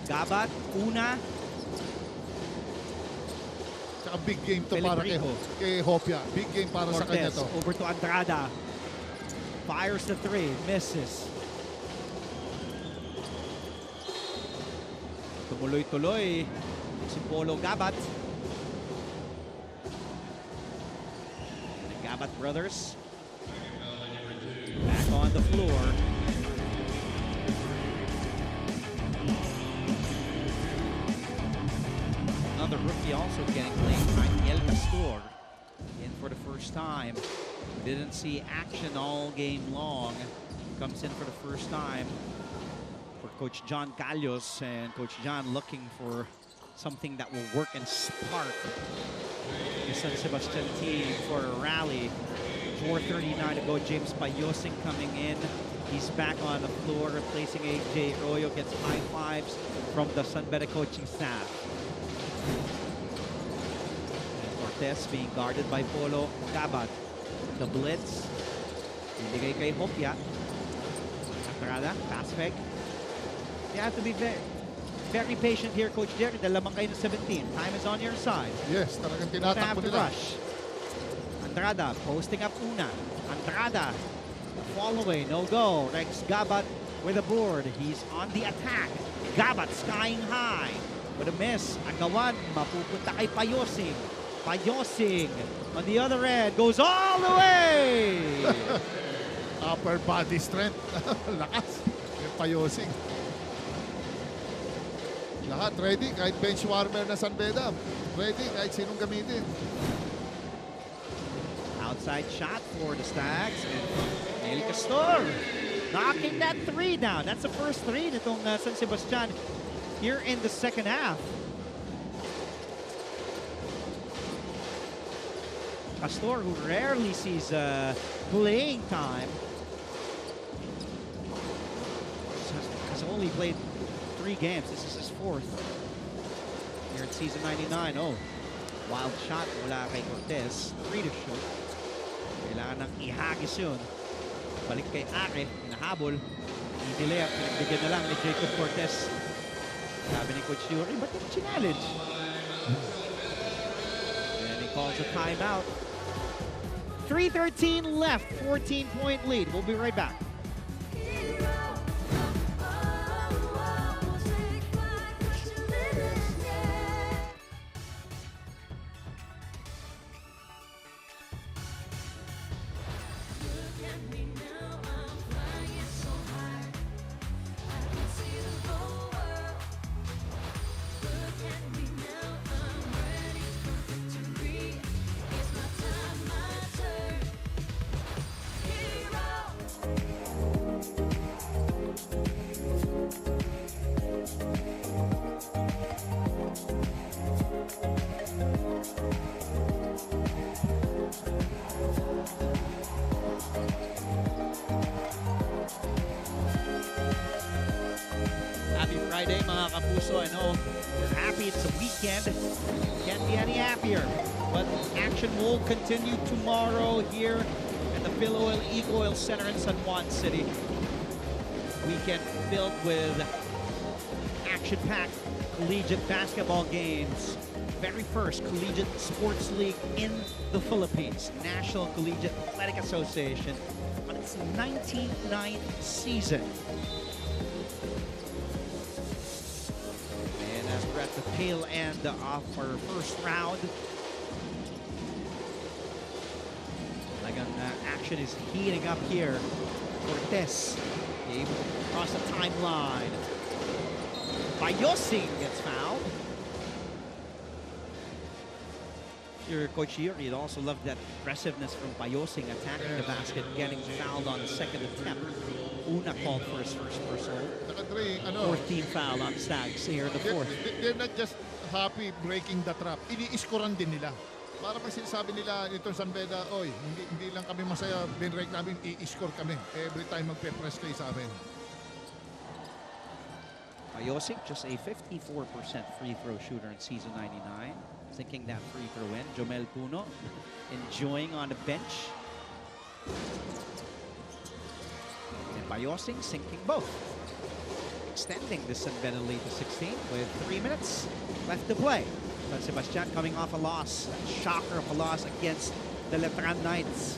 Gabat, Una. Tsaka big game to para kay Hopia. Big game para sa kanya to. Over to Andrada. Fires the 3, misses. Tumuloy-tuloy si Polo Gabat. The Gabat brothers back on the floor. Another rookie also getting played, El Castor, in for the first time. Didn't see action all game long. Comes in for the first time for Coach John Callos, and Coach John looking for something that will work and spark the San Sebastian team for a rally. 4:39 to go. James Payosing coming in. He's back on the floor, replacing AJ Royo. Gets high fives from the San Beda coaching staff. And Cortez being guarded by Polo Gabat. The blitz. Ibigay kay Hopia. Andrada, pass fake. You have to be very patient here, Coach Jerry. Dahil lamang kayo ng 17. Time is on your side. Yes, talagang Don't have tinatakbo to nila. rush. Andrada posting up Una. Andrada, fall away, no go. Rex Gabat with a board. He's on the attack. Gabat skying high. With a miss. Agawan, mapupunta kay Payosing. Payosing on the other end. Goes all the way! Upper body strength. Lakas. Yung Payosing. Lahat ready. Kahit bench warmer na San Beda. Ready kahit sinong gamitin. Outside shot for the Stags. El Castor knocking that 3 down. That's the first 3 nitong San Sebastian here in the second half. Castor, who rarely sees playing time, has only played 3 games. This is his 4th here in season 99. Oh, wild shot mula kay Cortez. 3 to shoot. Kailangan ng ihagis yun. Balik kay Are, hinahabol. I-delay, pinagbigyan na lang ni Jacob Cortez. Sabi ni Coach Yuri, ba't yung challenge? And he calls a timeout. 3:13 left, 14-point lead. We'll be right back. Happy Friday, mga kapuso. I know you're happy it's a weekend. Can't be any happier. But action will continue tomorrow here at the Phil Oil Eco-Oil Center in San Juan City. Weekend filled with action-packed collegiate basketball games. very first collegiate sports league in the Philippines, National Collegiate Athletic Association, on its 99th season. And as we're at the tail end of our first round, action is heating up here. Cortez able to cross the timeline. Bayosing gets fouled. Your Coach Yuri, you'd also love that aggressiveness from Bayosing attacking the basket, getting fouled on the second attempt. Una called for his first personal. 14 foul on Stags here in the fourth. They're not just happy breaking the trap. Ini-iskoran din nila. Para pag sinasabi nila itong San Beda, oy, hindi lang kami masaya, binrake namin, i-score kami. Every time magpe-press kayo sa amin. Bayosing, just a 54% free throw shooter in season 99. Thinking that free throw in. Jomel Puno enjoying on the bench. And Bayosing sinking both. Extending the San Beda lead to 16 with 3 minutes left to play. San Sebastian coming off a loss, a shocker of a loss against the Letran Knights.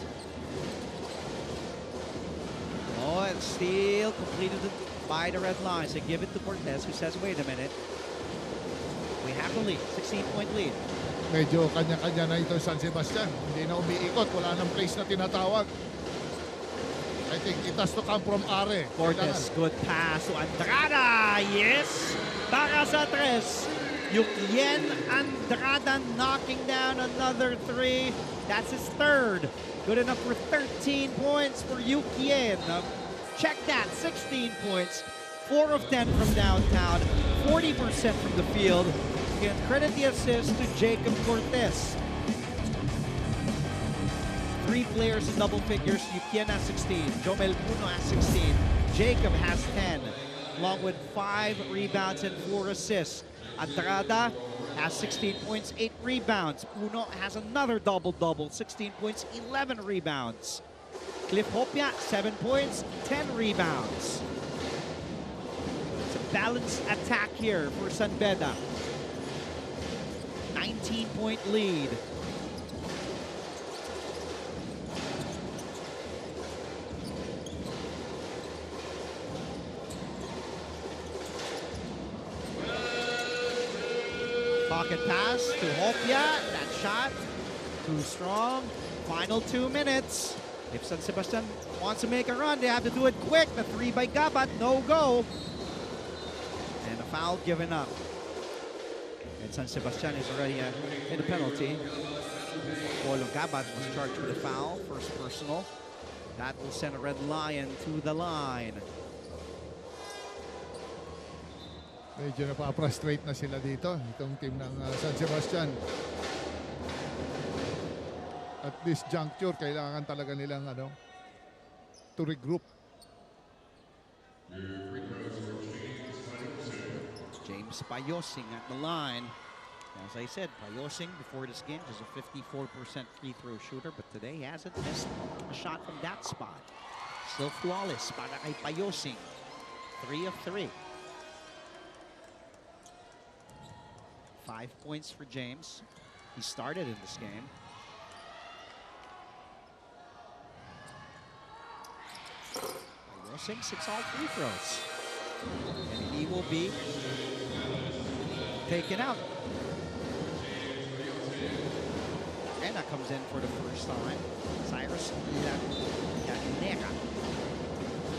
Oh, and steal completed by the Red Lions. They give it to Cortez, who says, wait a minute. We have the lead, 16-point lead. Medyo kanya-kanya na ito San Sebastian. Hindi na umiikot, wala nang place na tinatawag. I think it has to come from Are. Cortez, good pass to Andrada. Yes! Para sa tres. Yukien Andrada knocking down another three. That's his third. Good enough for 13 points for Yukien. Check that, 16 points. 4 of 10 from downtown, 40% from the field. Again, credit the assist to Jacob Cortez. 3 players in double figures. Yukien has 16. Jomel Puno has 16. Jacob has 10, along with 5 rebounds and 4 assists. Andrada has 16 points, 8 rebounds. Puno has another double-double, 16 points, 11 rebounds. Cliff Hopia, 7 points, 10 rebounds. It's a balanced attack here for San Beda. 19-point lead. Pocket pass to Hopia. That shot, too strong. Final 2 minutes. If San Sebastian wants to make a run, they have to do it quick. The 3 by Gabat, no go. And a foul given up. And San Sebastian is already in the penalty. Polo Gabat was charged with a foul, first personal. That will send a Red Lion to the line. Medyo napaprustrate na sila dito, itong team ng San Sebastian. At this juncture, kailangan talaga nilang to regroup. James Bayosing at the line. As I said, Bayosing before this game is a 54% free throw shooter, but today he hasn't missed a shot from that spot. Still flawless para kay Bayosing. 3 of 3. 5 points for James. He started in this game. Bayosing 6 all free throws. And he will be taken out. And that comes in for the first time. Cyrus Llanera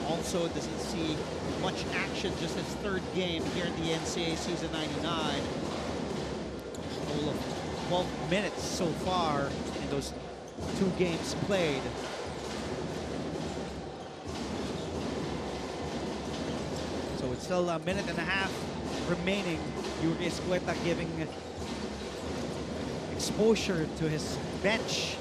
also doesn't see much action, just his 3rd game here in the NCAA season 99. Total of 12 minutes so far in those 2 games played. So it's still a minute and a half remaining. Yuri Escueta giving exposure to his bench.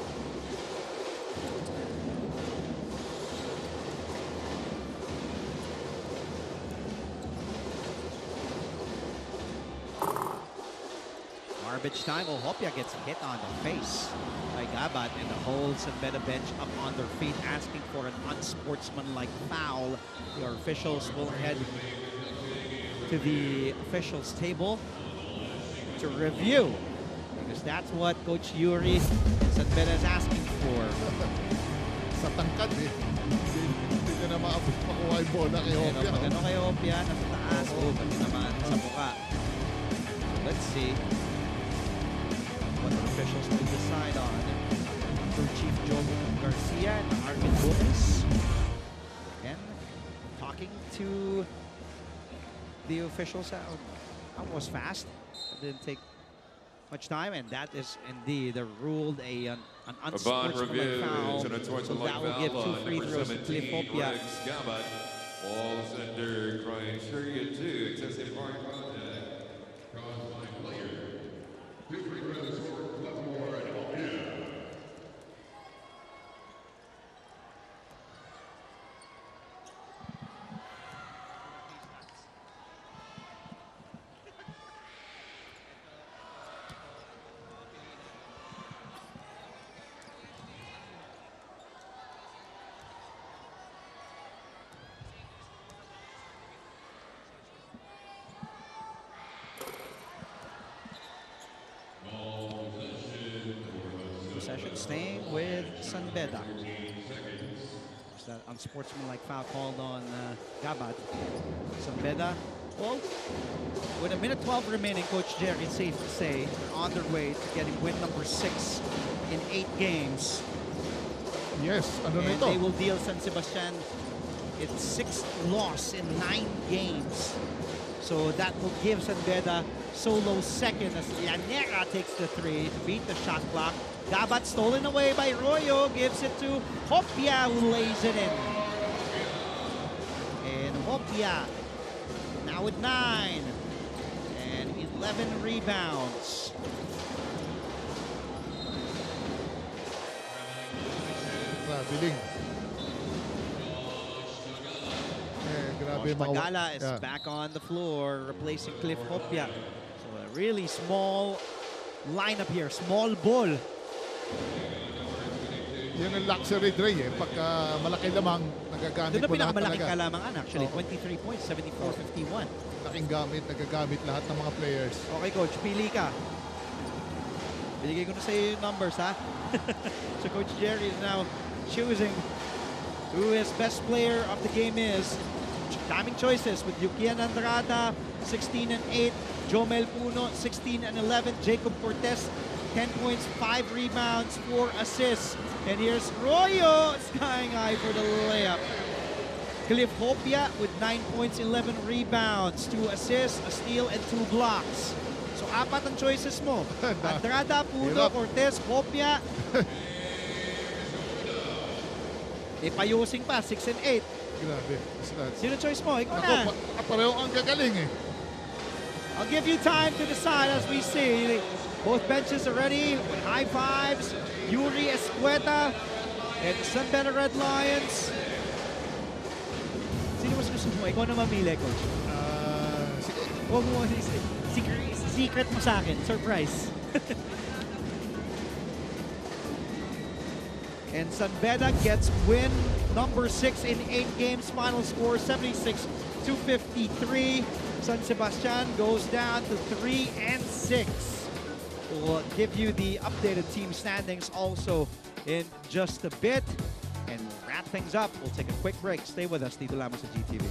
Garbage time. Hopia gets hit on the face by Gabat, and the whole San Beda bench up on their feet asking for an unsportsmanlike foul. The officials will head to the officials table to review That's what Coach Yuri San Beda is asking for. Sa tangkad eh. Hindi ka na maabot makuha yung bola kay Hopia. Pag ano kay Hopia, nasa taas. Pati naman sa mukha. Let's see what the officials will decide on. For Chief Joe Garcia and Arvin Gomez. Again, talking to the officials. That was fast. It didn't take much time, and that is indeed ruled an unsportsmanlike foul. So that will give 2 free throws to Cliff Hopia. Falls under criteria 2, excessive hard contact. Caused by player. 2 free throws for Cliffmore and Hopia. Possession staying with San Beda. Is that unsportsmanlike foul called on Gabat? San Beda, well, with a minute 12 remaining, Coach Jerry, it's safe to say, they're on their way to getting win number 6 in 8 games. Yes, ano And nito? they will deal San Sebastian its 6th loss in 9 games. So that will give San Beda solo second as Llanera takes the 3 to beat the shot clock. Gabat stolen away by Royo, gives it to Hopia, who lays it in. And Hopia now with 9 and 11 rebounds. Biling. Grabe Tagala is back on the floor, replacing Cliff Hopia. So a really small lineup here, small ball. Yan ang luxury, Dre, eh. Pagka malaki lamang, nagagamit Doon na mo lahat pinakamalaking talaga. kalamangan actually, 23 points, 74-51. Laking gamit, nagagamit lahat ng mga players. Okay, Coach, pili ka. Binigay ko na sa iyo yung numbers, ha? So Coach Jerry is now choosing who his best player of the game is. Daming choices with Yukian Andrada, 16 and 8. Jomel Puno, 16 and 11. Jacob Cortez, 10 points, 5 rebounds, 4 assists. And here's Royo, skying high for the layup. Cliff Hopia with 9 points, 11 rebounds, 2 assists, a steal, and 2 blocks. So 4 ang choices mo. Andrada, Puno, Cortez, Hopia. Payusing pa, 6 and 8. Grabe. Sino choice mo? Ikaw na. Pareho ang gagaling eh. I'll give you time to decide as we see. Both benches are ready with high fives. Yuri Escueta and San Beda Red Lions. Sino mas gusto mo? Ikaw na mamili, Coach. Huwag mo, secret mo sa akin. Surprise. And San Beda gets win number 6 in 8 games. Final score 76-53. San Sebastian goes down to 3 and 6. We'll give you the updated team standings also in just a bit. And we'll wrap things up. We'll take a quick break. Stay with us. Dito lamang sa GTV.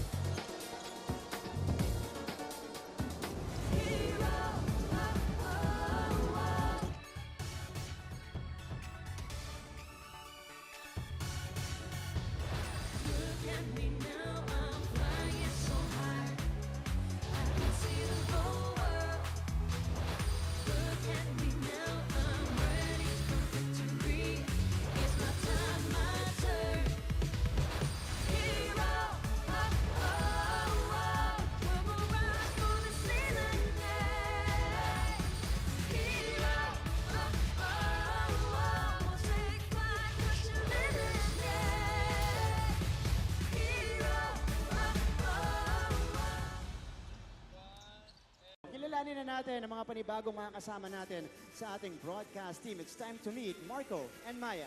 Kilalanin na natin ang mga panibagong mga kasama natin sa ating broadcast team. It's time to meet Marco and Maya.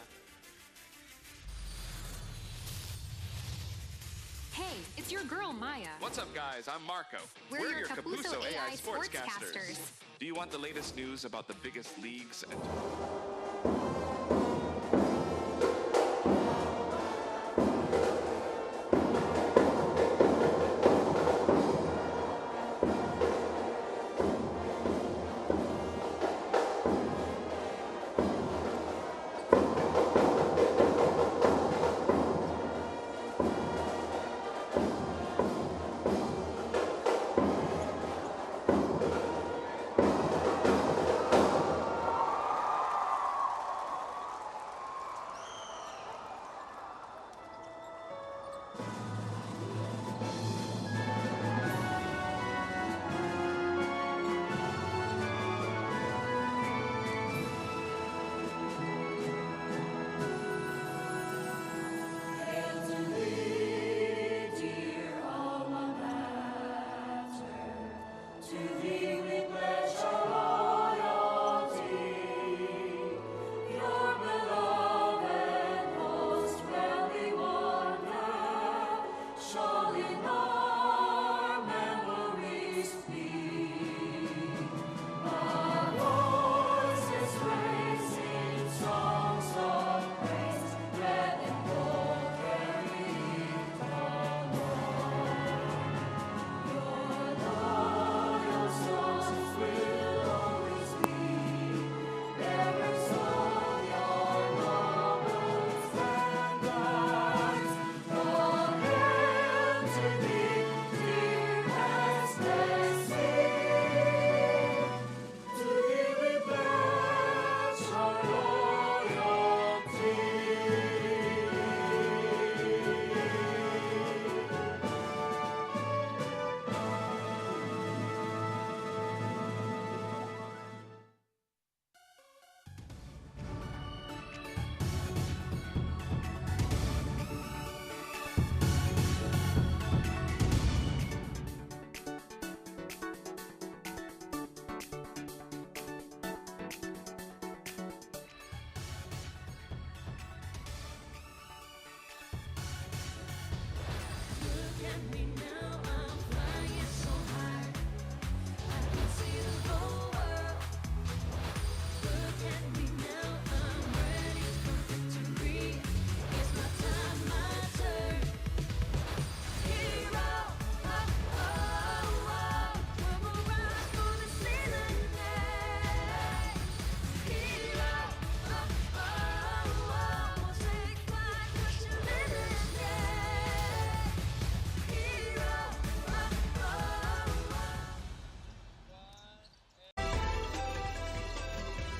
Hey, it's your girl Maya. What's up, guys? I'm Marco. We're your Kapuso AI sportscasters. Do you want the latest news about the biggest leagues and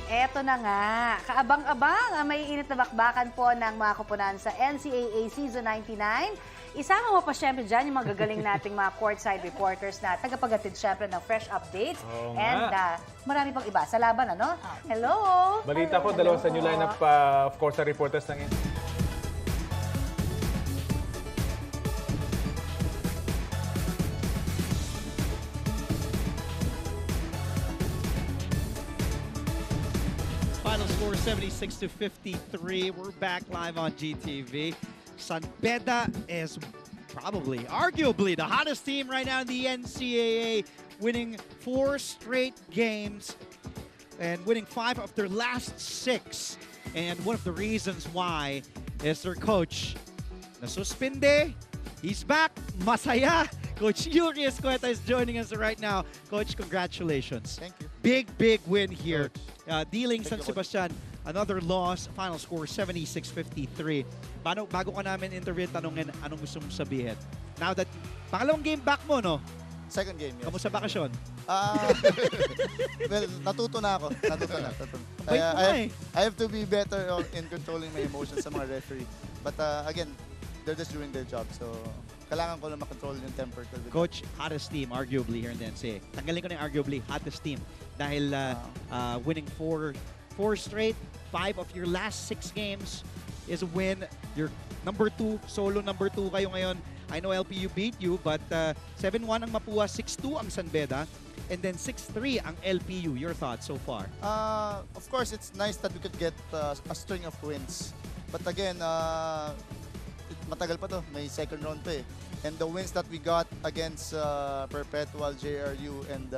Eto na nga, kaabang-abang ang may init na bakbakan po ng mga koponan sa NCAA Season 99. Isama mo pa syempre dyan yung mga gagaling nating mga courtside reporters na tagapagatid syempre ng fresh updates. Oo And nga. marami pang iba sa laban, ano? Hello! Balita po, dalawa sa new lineup, of course, sa reporters ng Final score 76-53. We're back live on GTV. San Beda is probably, arguably, the hottest team right now in the NCAA, winning 4 straight games and winning 5 of their last 6. And one of the reasons why is their coach, nasuspinde. He's back. Masaya. Coach Yuri Escueta is joining us right now. Coach, congratulations. Thank you. Big win here. Dealing San Thank you, Sebastian, another loss. Final score 76-53. Bago ka namin interview, tanungin anong gusto mong sabihin. Now that, pangalawang game back mo, no? Second game, yes. Kamusta bakasyon? Well, natuto na ako. I have to be better in controlling my emotions sa mga referee. But again, they're just doing their job. So, kailangan ko lang makontrol yung temper ko. Coach, hottest team arguably here in the NCAA. Tanggalin ko na yung arguably hottest team dahil winning 4 straight, 5 of your last 6 games is a win. You're number 2, solo number 2 kayo ngayon. I know LPU beat you, but 7-1 ang Mapua, 6-2 ang San Beda, and then 6-3 ang LPU. Your thoughts so far? Of course, it's nice that we could get a string of wins. But again, matagal pa to. May second round pa eh. And the wins that we got against Perpetual, JRU, and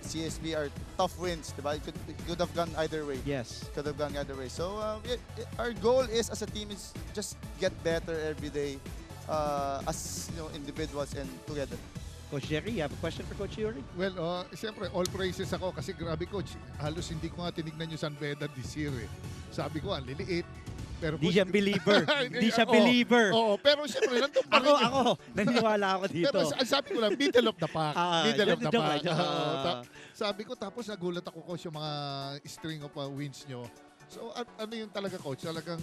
CSB are tough wins, diba? It could have gone either way. Yes. Could have gone either way. So our goal is as a team is just get better every day as individuals and together. Coach Jerry, you have a question for Coach Yuri? Well, siyempre, all praises ako kasi grabe, Coach. Halos hindi ko nga tinignan yung San Beda this year eh. Sabi ko, ang liliit. Pero Di siya believer. Di siya believer. Oo, pero siyempre, nandun pa rin. Ako, naniniwala ako dito. Pero sabi ko lang, middle of the pack. Middle of the pack. Sabi ko, tapos nagulat ako, Coach, yung mga string of wins nyo. So, ano yung talaga, Coach? Talagang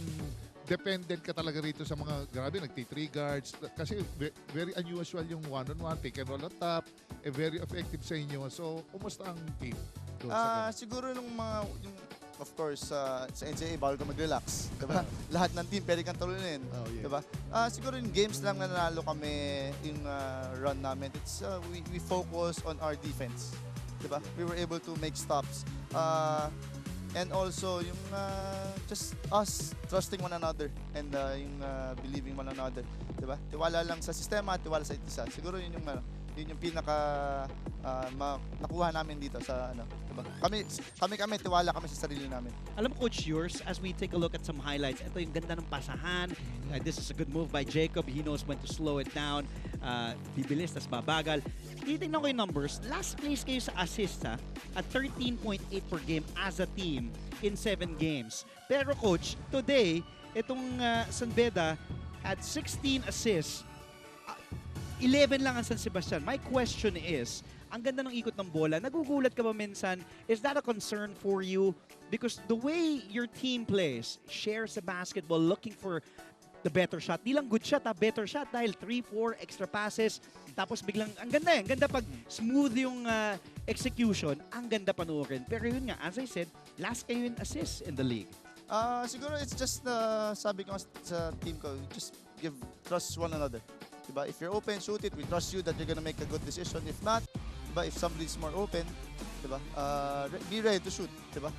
dependent ka talaga rito sa mga, grabe, nagti-3 guards. Kasi very unusual yung one-on-one, pick and roll on top. Very effective sa inyo. So, kumusta ang team? Siguro nung mga, of course, sa NCAA, bawal ka mag-relax. Diba? Lahat ng team, pwede kang talunin. Diba? Siguro yung games lang na nanalo kami, yung run namin, it's, we focus on our defense. Diba? We were able to make stops. And also, yung just us trusting one another and yung believing one another. Diba? Tiwala lang sa sistema, tiwala sa isa. Siguro yun yung pinaka nakuha namin dito sa diba? Kami tiwala kami sa sarili namin. Alam mo, Coach Yours, as we take a look at some highlights, ito yung ganda ng pasahan. This is a good move by Jacob. He knows when to slow it down. Bibilis, tas babagal. Titignan ko yung numbers. Last place kayo sa assists at 13.8 per game as a team in 7 games. Pero Coach, today, itong San Beda had 16 assists. 11 lang ang San Sebastian. My question is, ang ganda ng ikot ng bola, nagugulat ka ba minsan? Is that a concern for you? Because the way your team plays, shares the basketball, looking for the better shot. Di lang good shot, better shot dahil 3-4 extra passes. Tapos biglang, ang ganda pag smooth yung execution, ang ganda panoorin. Pero yun nga, as I said, last kayo in assists in the league. Siguro it's just, sabi ko sa team ko, just trust one another. Diba? If you're open, shoot it. We trust you that you're gonna make a good decision. If not, diba? If somebody's more open, diba? Be ready to shoot. Diba?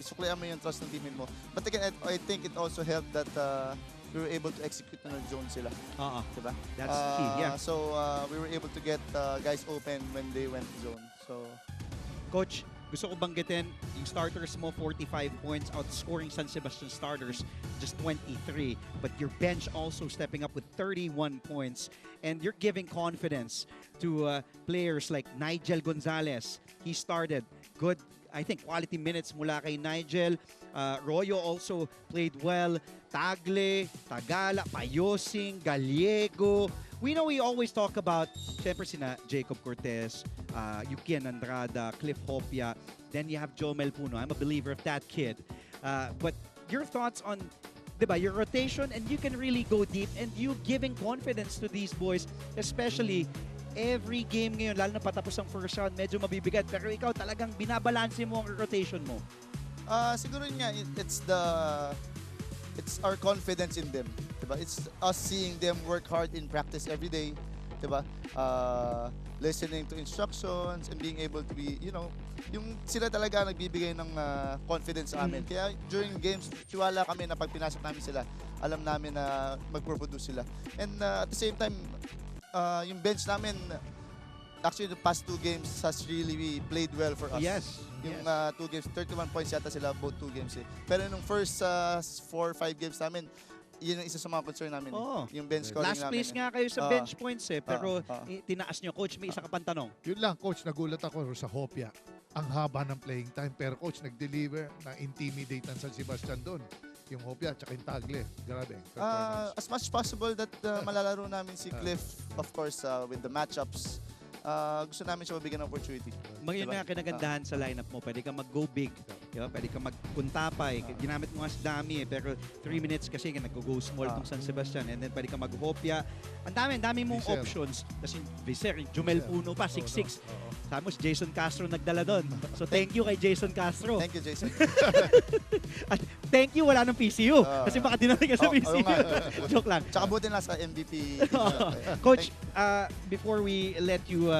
Isuklian mo yung trust ng team mo. But again, I think it also helped that we were able to execute na zone sila. Diba? That's key, yeah. So we were able to get guys open when they went zone. So, Coach, gusto ko banggitin, yung starters mo 45 points, outscoring San Sebastian starters just 23. But your bench also stepping up with 31 points. And you're giving confidence to players like Nigel Gonzalez. He started good, I think, quality minutes mula kay Nigel. Royo also played well. Tagle, Tagala, Payosing, Gallego. We know we always talk about, siyempre sina Jacob Cortez, Yukian Andrada, Cliff Hopia. Then you have Jomel Puno. I'm a believer of that kid. But your thoughts on, diba, your rotation, and you can really go deep, and you giving confidence to these boys, especially every game ngayon, lalo na patapos ang first round, medyo mabibigat. Pero ikaw talagang binabalanse mo ang rotation mo. Siguro nga, it's our confidence in them. Diba? It's us seeing them work hard in practice every day. Diba? Listening to instructions and being able to be, yung sila talaga nagbibigay ng confidence sa amin. Kaya during games, tiwala kami na pag pinasok namin sila, alam namin na mag-produce sila. And at the same time, yung bench namin, actually the past 2 games has really played well for us. Yes. Yung 2 games, 31 points yata sila both 2 games eh. Pero nung first 4-5 games namin, yun ang isa sa mga concern namin. Yung bench scoring namin. Last place nga kayo sa bench points eh, pero tinaas nyo. Coach, may isa ka pang tanong. Yun lang, Coach, nagulat ako sa Hopia. Ang haba ng playing time, pero Coach, nag-deliver na intimidate ang San Sebastian doon. Yung Hopia, tsaka yung Tagle. Grabe. As much possible that malalaro namin si Cliff, of course, with the matchups. Gusto namin siya mabigyan ng opportunity. Mga yun nga kinagandahan sa lineup mo. Pwede ka mag-go big. Diba? Pwede ka magpuntapay. Ginamit mo nga sa dami eh. Pero 3 minutes kasi nag-go small tong San Sebastian. And then pwede ka mag-hopia. Ang dami mong options. Tapos yung Viser, yung Jomel Puno pa, 6'6". Sabi mo, si Jason Castro nagdala doon. So thank you kay Jason Castro. Thank you, Jason. At thank you, wala ng PCU. Kasi baka dinala ka sa PCU. Joke lang. Tsaka buti na sa MVP. Coach, before we let you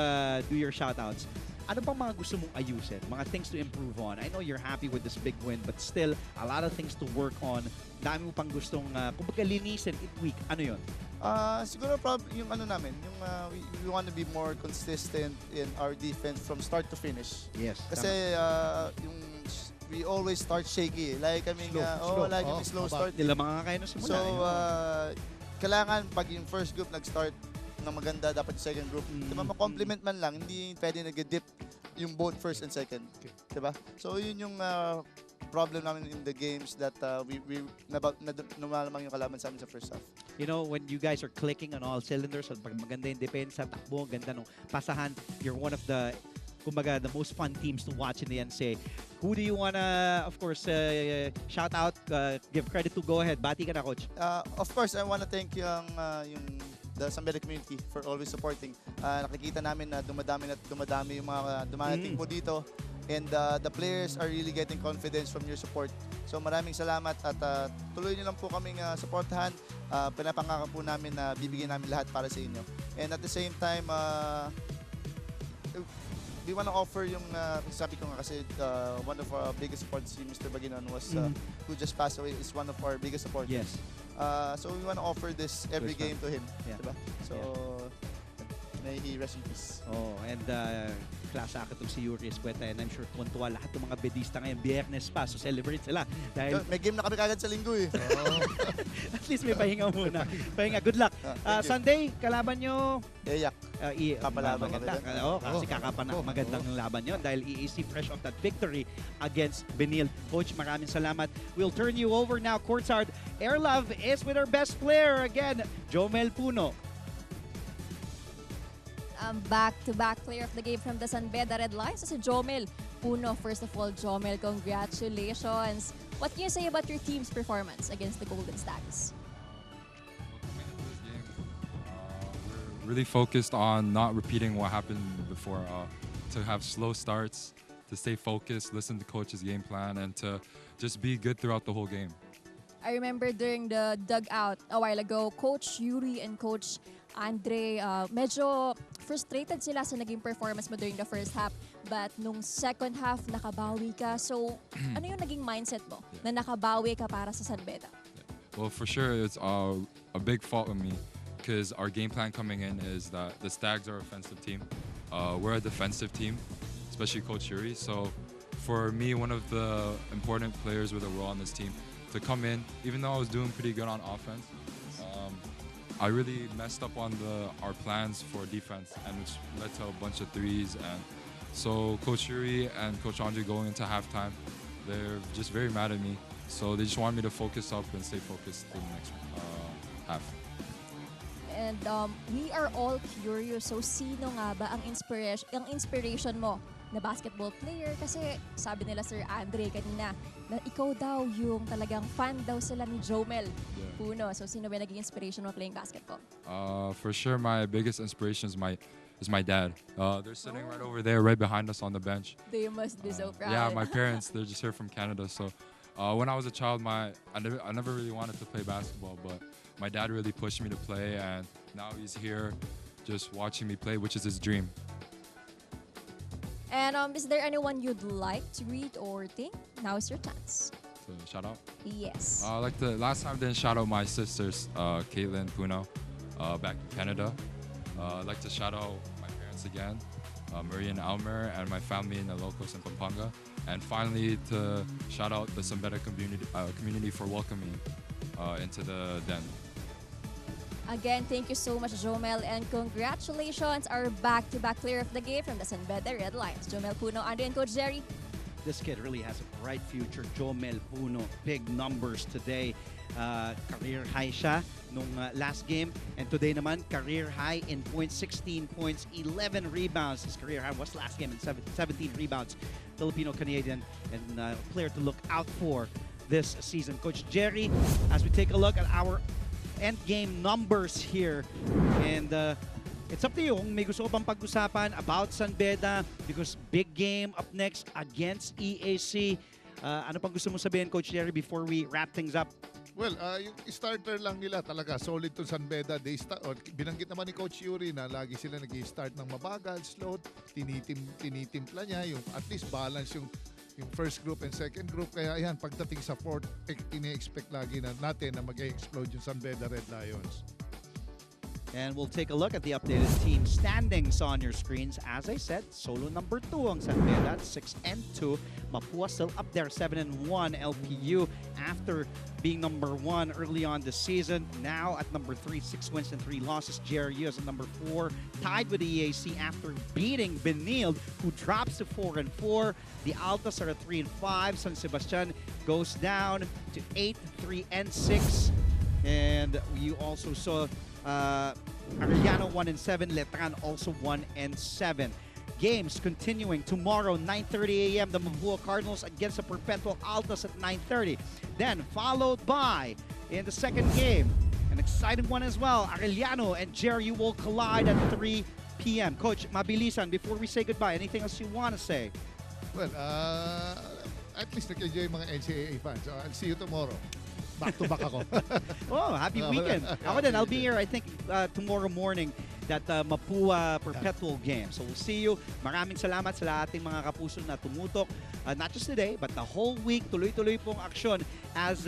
do your shoutouts, ano bang mga gusto mong ayusin? Mga things to improve on? I know you're happy with this big win, but still, a lot of things to work on. Dami mo pang gustong, kumbaga linisin, tweak. Ano yun? Siguro yung ano namin, yung we want to be more consistent in our defense from start to finish. Yes. Kasi yung we always start shaky. Like kaming slow start. Nila mga kayo na simula. So kailangan pag yung first group nag-start ng maganda, dapat yung second group. Diba, ma-compliment man lang, hindi pwede nag-dip yung both first and second. Diba? So yun yung problem namin in the games that numalamang yung kalaban sa amin sa first half. You know, when you guys are clicking on all cylinders, at pag maganda yung depensa, takbo, ganda nung pasahan, you're one of the, kumbaga, the most fun teams to watch in the NCAA. Who do you wanna, of course, shout out, give credit to? Go ahead, bati ka na, Coach. Of course, I wanna thank yung the San Beda community for always supporting. Nakikita namin na dumadami yung mga dumarating po dito. And the players are really getting confidence from your support. So maraming salamat at tuloy niyo lang po kaming supportahan. Pinapangako po namin na bibigyan namin lahat para sa inyo. And at the same time, we want to offer yung, sabi ko nga kasi one of our biggest supporters, si Mr. Baginon, was, who just passed away, is one of our biggest supporters. Yes. So we want to offer this every game to him. Yeah. Diba? So, may he rest in peace. Oh, and klasa ka itong si Yuri Escueta, and I'm sure tuwan-tuwa lahat ng mga bedista ngayon. Biyernes pa, so celebrate sila. Dahil may game na kami kagad sa linggo eh. At least may pahinga muna. Pahinga. Good luck. Sunday, kalaban nyo? Iyak. Kapalaban maganda. Kasi magandang laban yun dahil EAC fresh off that victory against Benil. Coach, maraming salamat. We'll turn you over now courtside. Air Love is with our best player again, Jomel Puno. Back-to-back player of the game from the San Beda Red Lions, si Jomel Puno. First of all, Jomel, congratulations. What can you say about your team's performance against the Golden Stags? We're really focused on not repeating what happened before, to have slow starts, to stay focused, listen to coach's game plan, and to just be good throughout the whole game. I remember during the dugout a while ago, Coach Yuri and Coach Andre, medyo frustrated sila sa naging performance mo during the first half. But nung second half, nakabawi ka. So, ano yung naging mindset mo na nakabawi ka para sa San Beda? Well, for sure, it's a big fault with me because our game plan coming in is that the Stags are an offensive team. We're a defensive team, especially Coach Yuri. So, for me, one of the important players with a role on this team, to come in, even though I was doing pretty good on offense, I really messed up on our plans for defense, and which led to a bunch of threes. And so Coach Yuri and Coach Andre going into halftime, they're just very mad at me. So they just want me to focus up and stay focused in the next half. And we are all curious. So sino nga ba ang inspiration mo na basketball player? Kasi sabi nila Sir Andre kanina na ikaw daw yung talagang fan daw sila ni Jomel Puno. So sino ba naging inspiration mo playing basketball? For sure, my biggest inspiration is my dad. They're sitting right over there, right behind us on the bench. They must be so proud. Yeah, my parents, they're just here from Canada. So when I was a child, I never really wanted to play basketball, but my dad really pushed me to play, and now he's here just watching me play, which is his dream. And is there anyone you'd like to read or think? Now is your chance. So, shout out? Yes. Last time I didn't shout out my sisters, Caitlin, Puno, back in Canada. I'd like to shout out my parents again, Marie and Almer, and my family in Ilocos and Pampanga. And finally, to shout out the San Beda community for welcoming me into the den. Again, thank you so much, Jomel, and congratulations, our back-to-back player of the game from the San Beda Red Lions, Jomel Puno. Andre and Coach Jerry. This kid really has a bright future, Jomel Puno. Big numbers today. Career high siya nung last game. And today naman, career high in points, 16 points, 11 rebounds. His career high was last game in 17 rebounds. Filipino-Canadian and player to look out for this season. Coach Jerry, as we take a look at our end game numbers here, and it's up to you kung may gusto ko pang pag-usapan about San Beda because big game up next against EAC. Ano pang gusto mo sabihin, Coach Jerry, before we wrap things up? Well, yung starter lang nila talaga, solid to San Beda. Binanggit naman ni Coach Yuri na lagi sila nag-i-start ng mabagal, slow, tinitimpla niya, yung at least balance yung first group and second group. Kaya yan, pagdating sa fourth, ini-expect lagi natin na mag-explode yung San Beda Red Lions. And we'll take a look at the updated team standings on your screens. As I said, solo number 2 ang San Beda, 6-2. Mapua still up there, 7-1. LPU after being number 1 early on the season. Now at number 3, 6 wins and 3 losses. JRU is at number 4, tied with the EAC after beating Benilde, who drops to 4-4. The Altas are at 3-5. San Sebastian goes down to 8, 3, and 6. And you also saw Arellano 1-7, Letran also 1-7. Games continuing tomorrow, 9:30 a.m. The Mabua Cardinals against the Perpetual Altas at 9:30. Then followed by, in the second game, an exciting one as well, Arellano and JRU will collide at 3 p.m. Coach, mabilisan, before we say goodbye, anything else you want to say? Well, at least nag-enjoy mga NCAA fans. So I'll see you tomorrow. Back to back ako. Oh, happy weekend. Ako din, I'll be here, I think, tomorrow morning, that Mapua Perpetual game. So we'll see you. Maraming salamat sa ating mga kapuso na tumutok. Not just today, but the whole week. Tuloy-tuloy pong aksyon as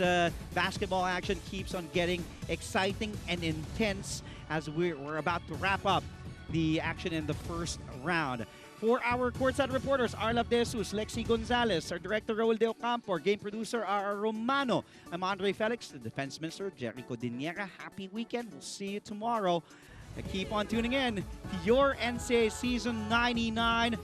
basketball action keeps on getting exciting and intense as we're about to wrap up the action in the first round. For our courtside reporters, Arlab De Jesus, Lexi Gonzalez, our director, Raul De Ocampo, our game producer, R. Romano. I'm Andre Felix, the defense minister, Jericho Diniera. Happy weekend. We'll see you tomorrow. Keep on tuning in to your NCAA Season 99.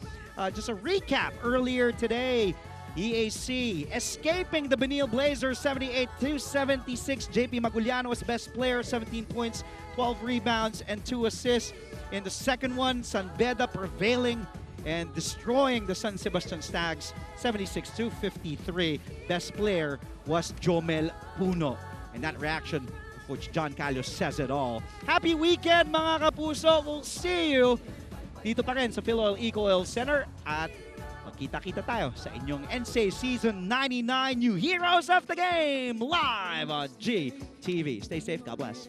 Just a recap earlier today. EAC escaping the Benilde Blazers 78-76. JP Maguliano was best player, 17 points, 12 rebounds, and 2 assists. In the second one, San Beda prevailing and destroying the San Sebastian Stags 76-53. Best player was Jomel Puno. And that reaction, Coach John Calio says it all. Happy weekend, mga kapuso. We'll see you dito pa rin sa Phil Eco Oil Center at magkita-kita tayo sa inyong NCAA Season 99 New Heroes of the Game live on GTV. Stay safe. God bless.